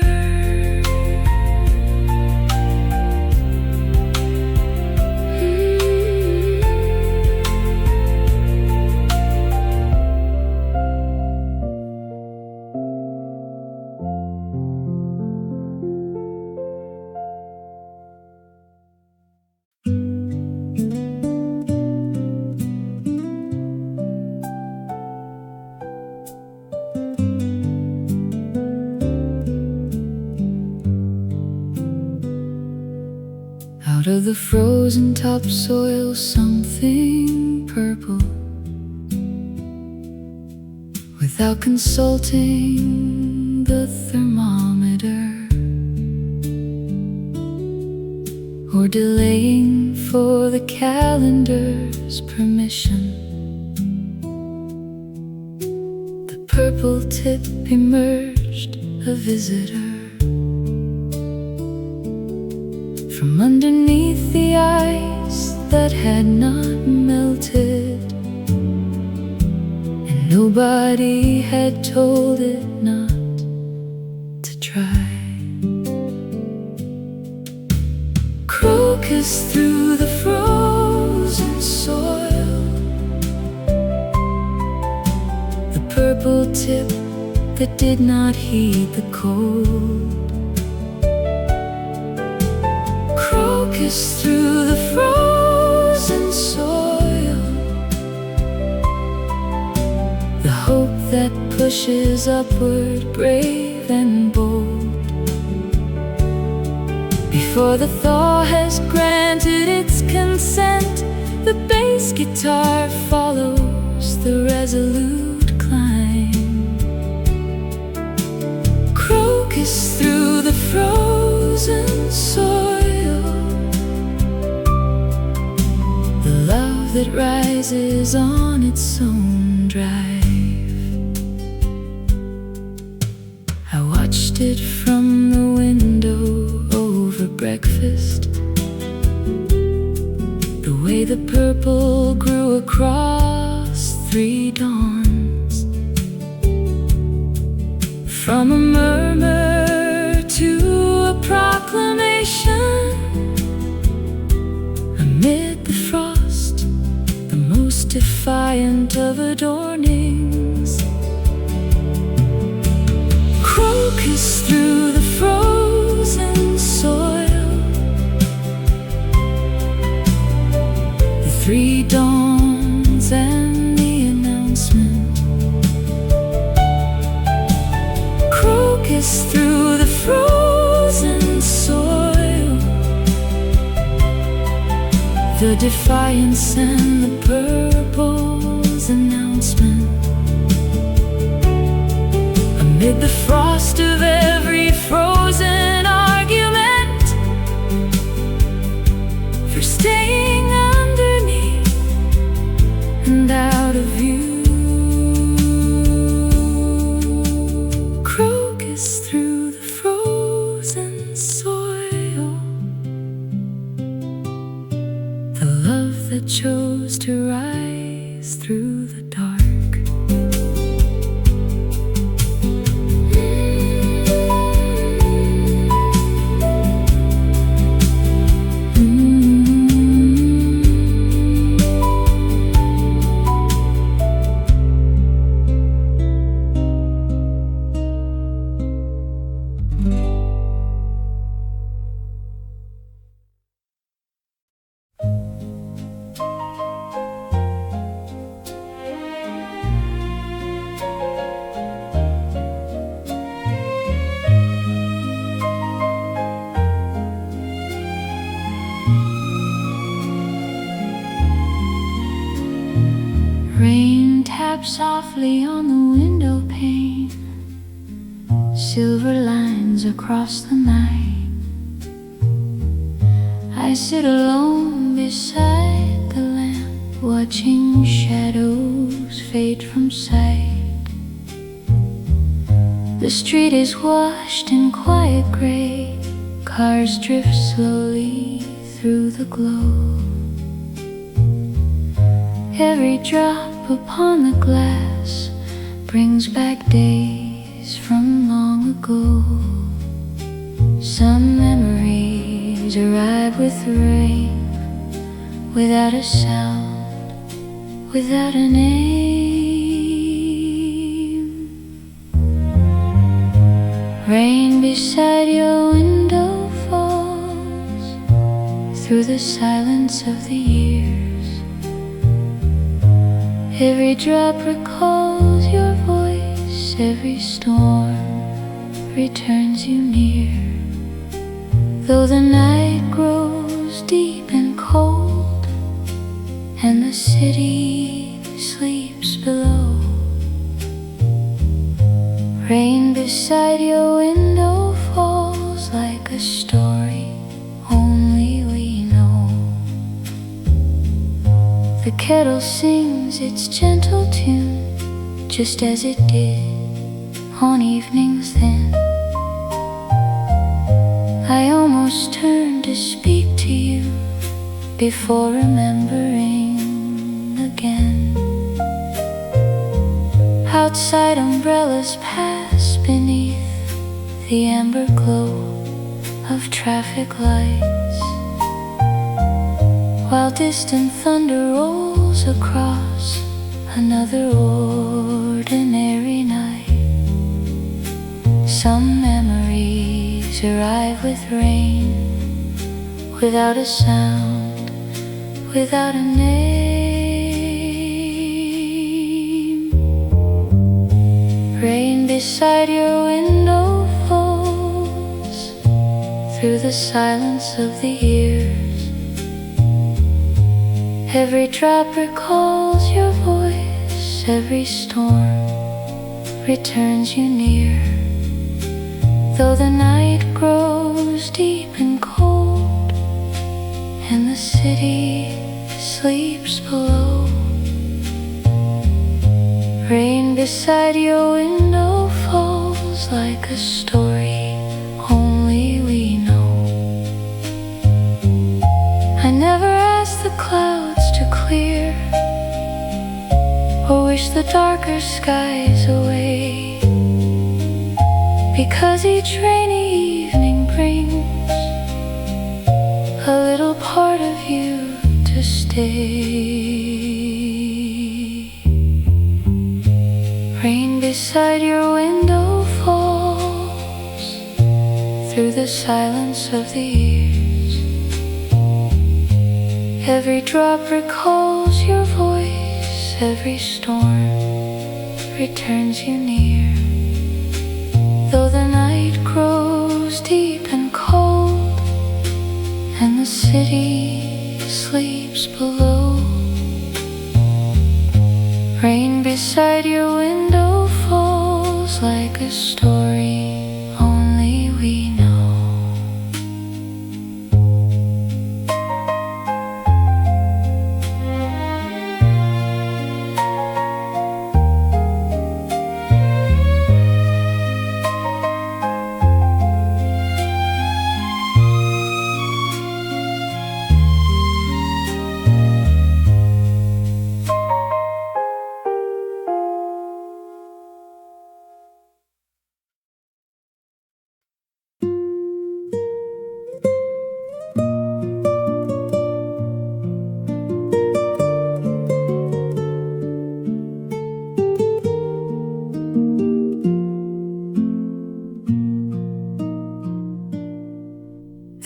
Out of the frozen topsoil, something purple. Without consulting the thermometer or delaying for the calendar's permission, the purple tip emerged, a visitor. From underneath the ice that had not melted, and nobody had told it not to try. Crocus through the frozen soil, the purple tip that did not heed the cold. Crocus through the frozen soil, the hope that pushes upward, brave and bold. Before the thaw has granted its consent, the bass guitar follows the resolute climb. Crocus through the frozen soil, that rises on its own drive. I watched it from the window over breakfast, the way the purple grew across 3 dawns. From a murmur to a proclamation, amid the frost, the most defiant of adornings. Crocus through the frozen soil, the 3 dawns and the announcement. Crocus through the frozen soil, the defiance and the purple's announcement. Amid the frost of every frozen argument, for staying underneath and out of view. Crocus through the frozen soil, the love that chose to rise through the dark. Rain taps softly on the window pane, silver lines across the night. I sit alone beside the lamp, watching shadows fade from sight. The street is washed in quiet gray, cars drift slowly through the glow. Every drop upon the glass brings back days from long ago. Some memories arrive with rain, without a sound, without a name. Rain beside your window falls through the silence of the years. Every drop recalls your voice, every storm returns you near. Though the night grows deep and cold, and the city sleeps below, rain beside your window falls like a story only we know. The kettle sings its gentle tune, just as it did on evenings then. I almost turned to speak to you before remembering again. Outside, umbrellas pass beneath the amber glow of traffic lights, while distant thunder rolls across another ordinary night. Some memories arrive with rain, without a sound, without a name. Rain beside your window falls through the silence of the years. Every drop recalls your voice, every storm returns you near. Though the night grows deep and cold, and the city sleeps below, rain beside your window falls like a story only we know. I never asked the clouds or wish the darker skies away, because each rainy evening brings a little part of you to stay. Rain beside your window falls through the silence of the years. Every drop recalls your voice, every storm returns you near. Though the night grows deep and cold and the city sleeps below, rain beside your window falls like a story only we know.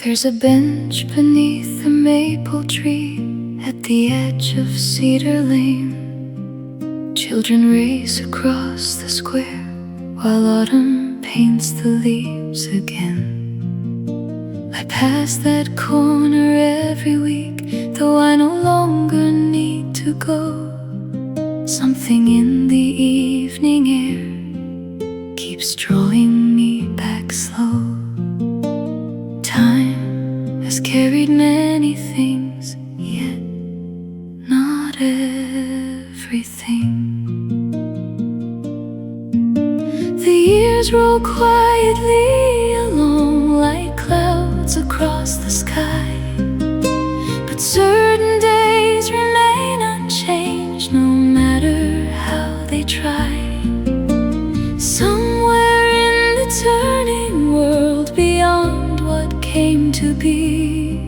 There's a bench beneath the maple tree at the edge of Cedar Lane. Children race across the square while autumn paints the leaves again. I pass that corner every week, though I no longer need to go. Something in the evening air keeps drawing me back slow. Time has carried many things, yet not everything. The years roll quietly along like clouds across the sky, but certain days remain unchanged no matter how they try. Somewhere in the turning world beyond what came to be,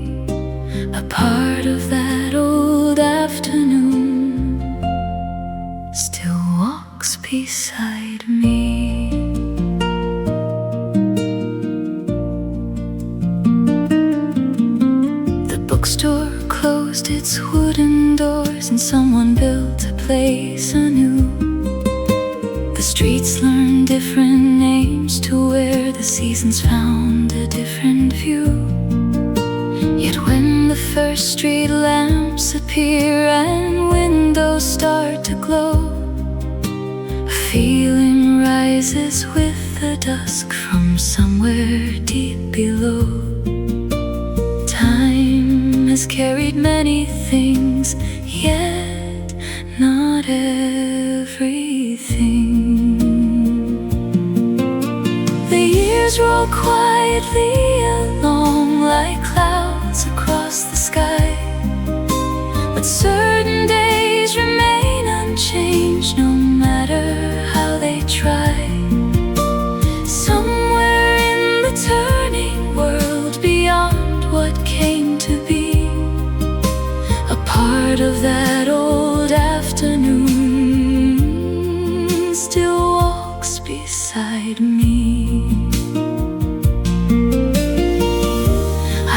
a part of that old afternoon still walks beside me. The bookstore closed its wooden doors and someone built a place anew. The streets learned different names to where the seasons found a different view. Yet when the first street lamps appear and windows start to glow, a feeling rises with the dusk from somewhere deep below. Time has carried many things, yet not everything. The years roll quietly along like clouds across the sky, but certain days remain unchanged no matter how they try. Somewhere in the turning world beyond what came to be, a part of that old afternoon still walks beside me.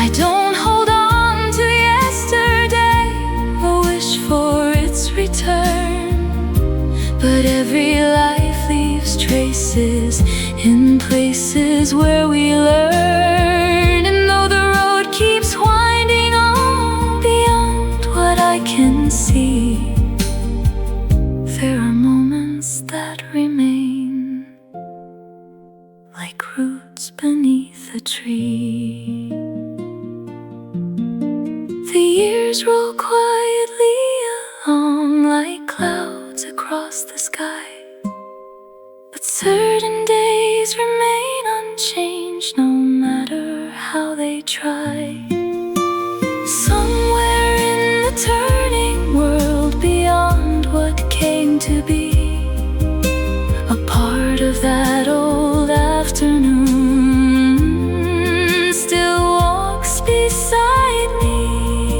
I don't hold on to yesterday or wish for its return, but every life leaves traces in places where we learn. And though the road keeps winding on beyond what I can see, there are moments that remain like roots beneath a tree. The years roll quietly along like clouds across the sky, but certain days remain unchanged no matter how they try. Somewhere in the turning world beyond what came longing to be a part of that old afternoon still walks beside me.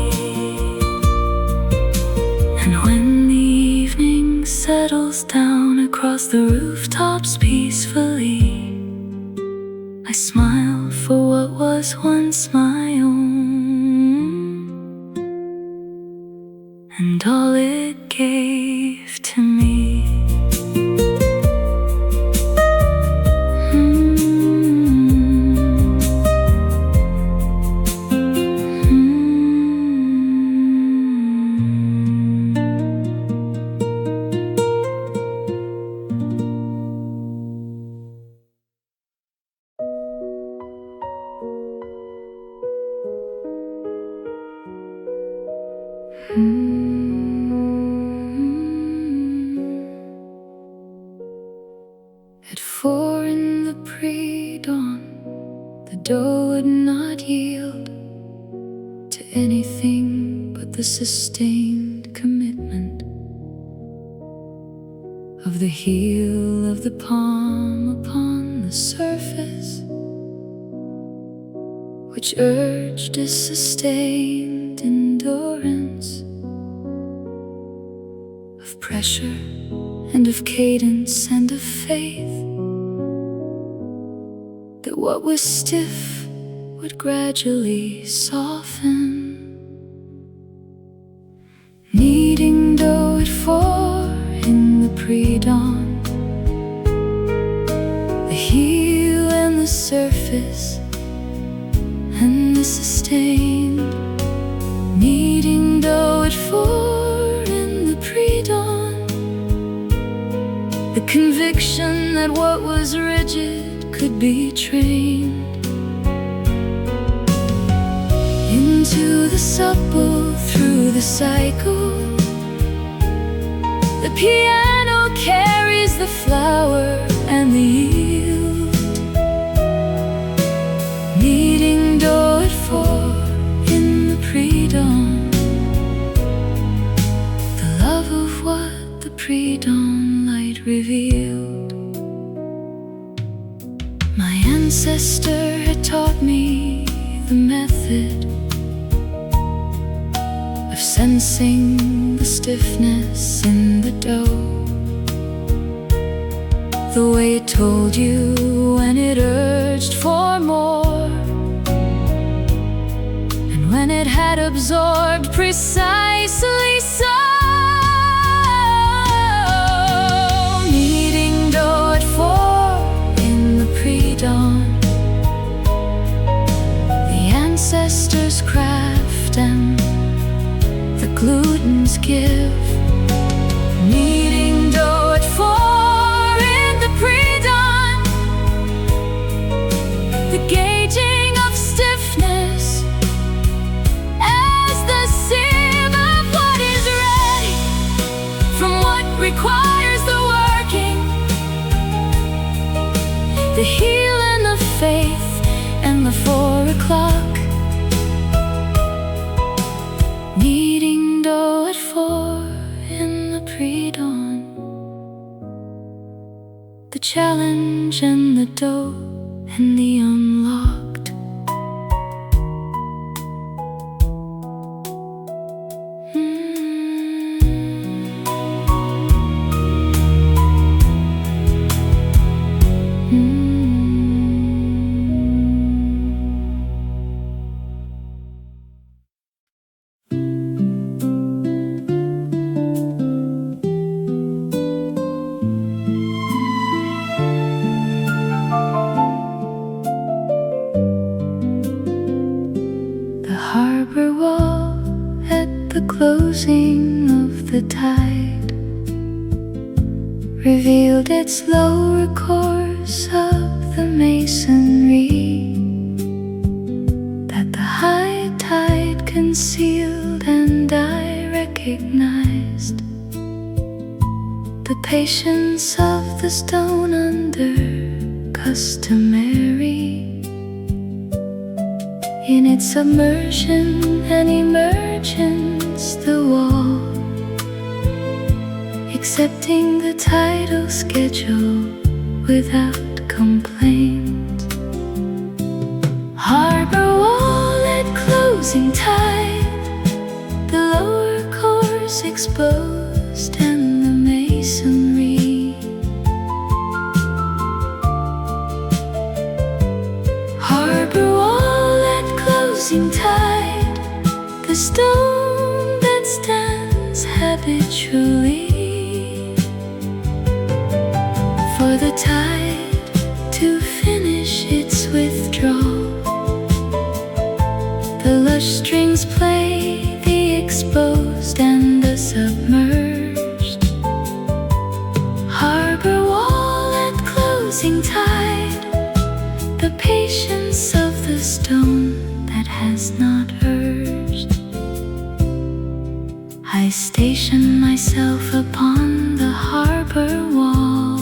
And when the evening settles down across the rooftops peacefully, I smile for what was once my own and all it gave to me. At 4 in the pre-dawn, the door would not yield to anything but the sustained commitment of the heel of the palm upon the surface, which urged a sustained endurance of pressure and of cadence and of faith that what was stiff would gradually soften. Kneading dough at 4 in the pre-dawn, the heel and the surface and the sustained. Kneading dough at 4 in the pre-dawn, the conviction that what was rigid could be trained into the supple, through the cycle. The piano carries the flower and the yield. Kneading dough at 4 in the pre-dawn, the love of what the pre-dawn light revealed. My ancestor had taught me the method of sensing the stiffness in the dough, the way it told you when it urged for more, and when it had absorbed precisely so. Kneading dough at 4 in the pre-dawn, the ancestors' craft and the gluten's give. Kneading dough at 4 in the pre-dawn, the gauging of stiffness as the sieve of what is ready from what requires the working, the heel and the faith and the 4 o'clock. Kneading dough at 4 in the pre-dawn, the challenge and the dough and the unlocked. Harbour wall at the closing of the tide revealed its lower course of the masonry that the high tide concealed, and I recognized the patience of the stone under customary. In its submersion and emergence, the wall, accepting the tidal schedule without complaint. Harbor wall at closing tide, the lower course exposed and the masonry. Harbor wall at closing tide, the stone that stands habitually for the tide to finish its withdrawal. The lush strings play the exposed and the submerged. Harbor wall at closing tide, the patience of the stone that has not urged. I station myself upon the harbor wall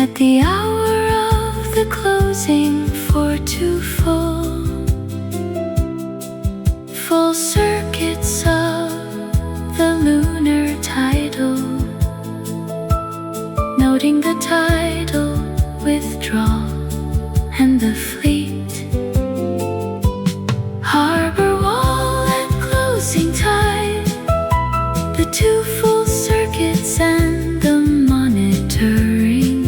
at the hour of the closing for two full circuits of the lunar tidal, noting the tidal withdrawal and the fleet. Harbor wall at closing tide, the two full circuits and the monitoring.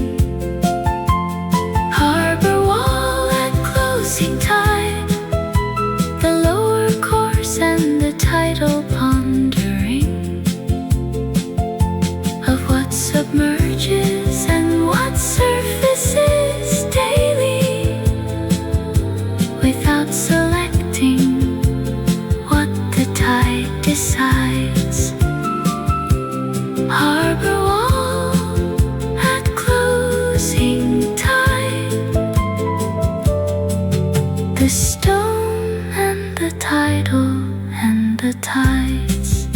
Harbor wall at closing tide, the lower course and the tidal pondering of what submerges and what surfaces daily, without selecting what the tide decides. Harbor wall at closing tide, the stone and the tidal and the tides.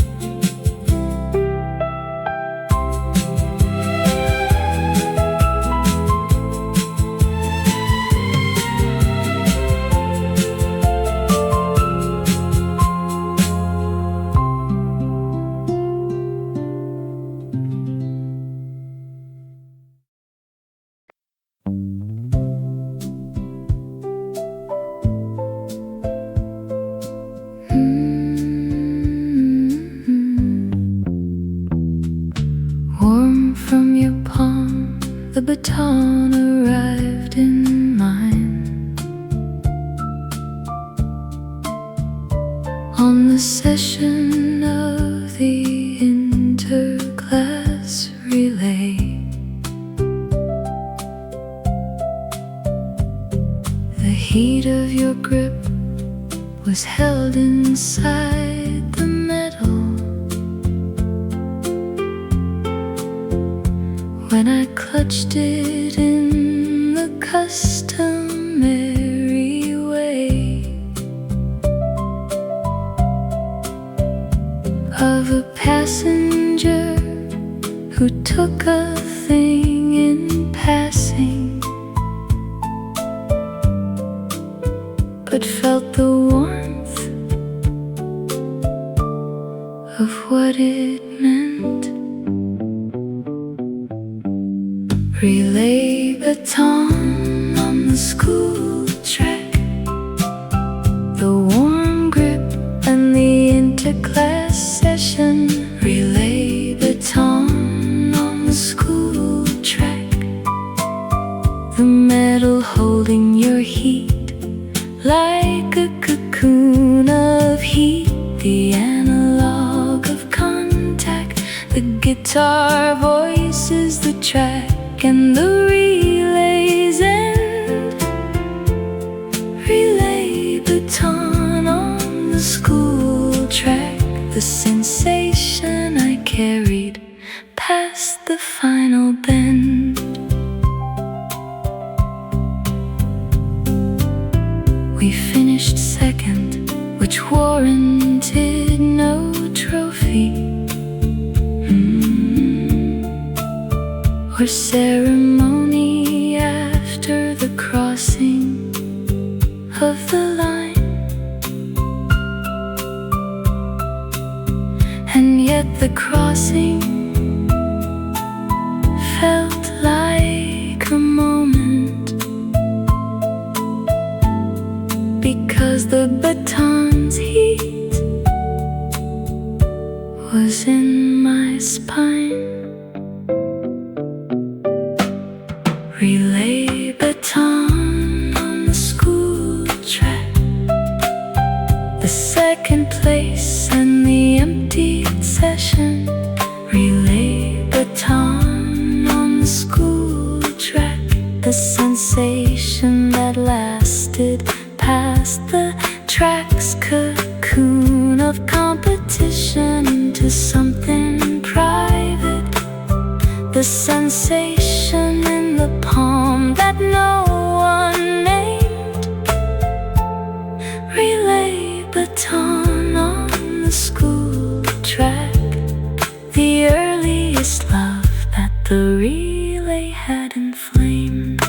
Warm from your palm, the baton arrived in mine. On the session of the interclass relay, the heat of your grip was held inside the metal. When I clutched it in the customary way of a passenger who took a thing in passing, but felt the warmth of what it meant. Relay baton on the school track, the warm grip and the interclass session. Relay baton on the school track, the metal holding your heat like a cocoon of heat, the analog of contact. The guitar voice is the track and the relays end. Relay baton on the school track, the sensation I carried past the final bend. We finished second, which warranted no trophy or ceremony after the crossing of the line. And yet at the crossing felt like a moment, because the baton's heat was in my spine. Relay baton on the school track, the second place and the emptied session. Relay baton on the school track, the sensation that lasted past the track's cocoon of competition into something private. The sensation in the palm that no one named. Relay baton on the school track, the earliest love that the relay had inflamed.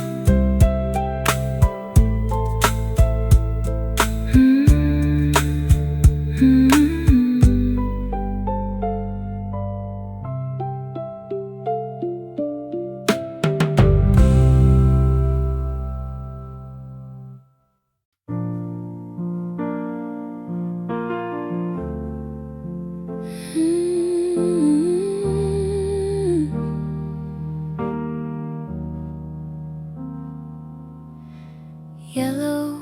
Yellow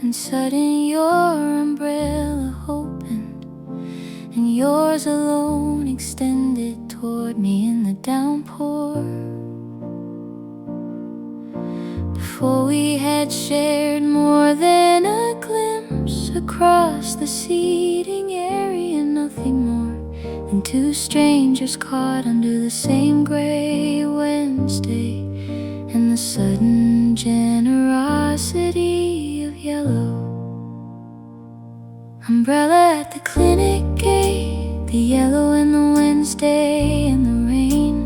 and sudden your umbrella opened, and yours alone extended toward me in the downpour. Before we had shared more than a glimpse across the seating area, nothing more than two strangers caught under the same gray Wednesday, and the sudden generosity of yellow. Umbrella at the clinic gate, the yellow and the Wednesday and the rain.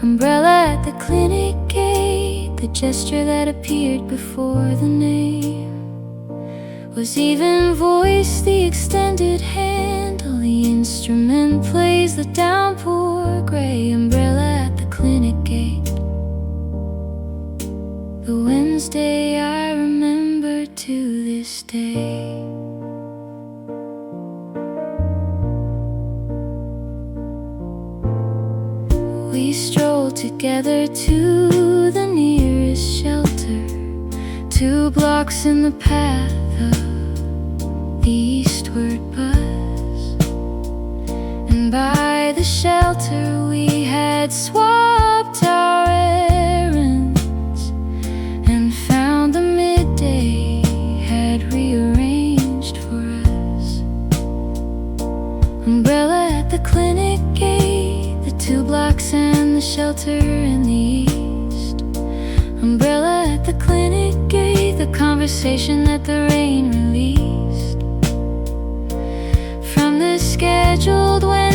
Umbrella at the clinic gate, the gesture that appeared before the name was even voiced, the extended hand. All the instrument plays the downpour gray. Umbrella at the clinic gate, the Wednesday I remember to this day. We strolled together to the nearest shelter, 2 blocks in the path of the eastward bus. And by the shelter we had swapped our errands, and found the midday had rearranged for us. Umbrella at the clinic gate, the 2 blocks and the shelter in the east. Umbrella at the clinic gate, the conversation that the rain released from the scheduled Wednesday.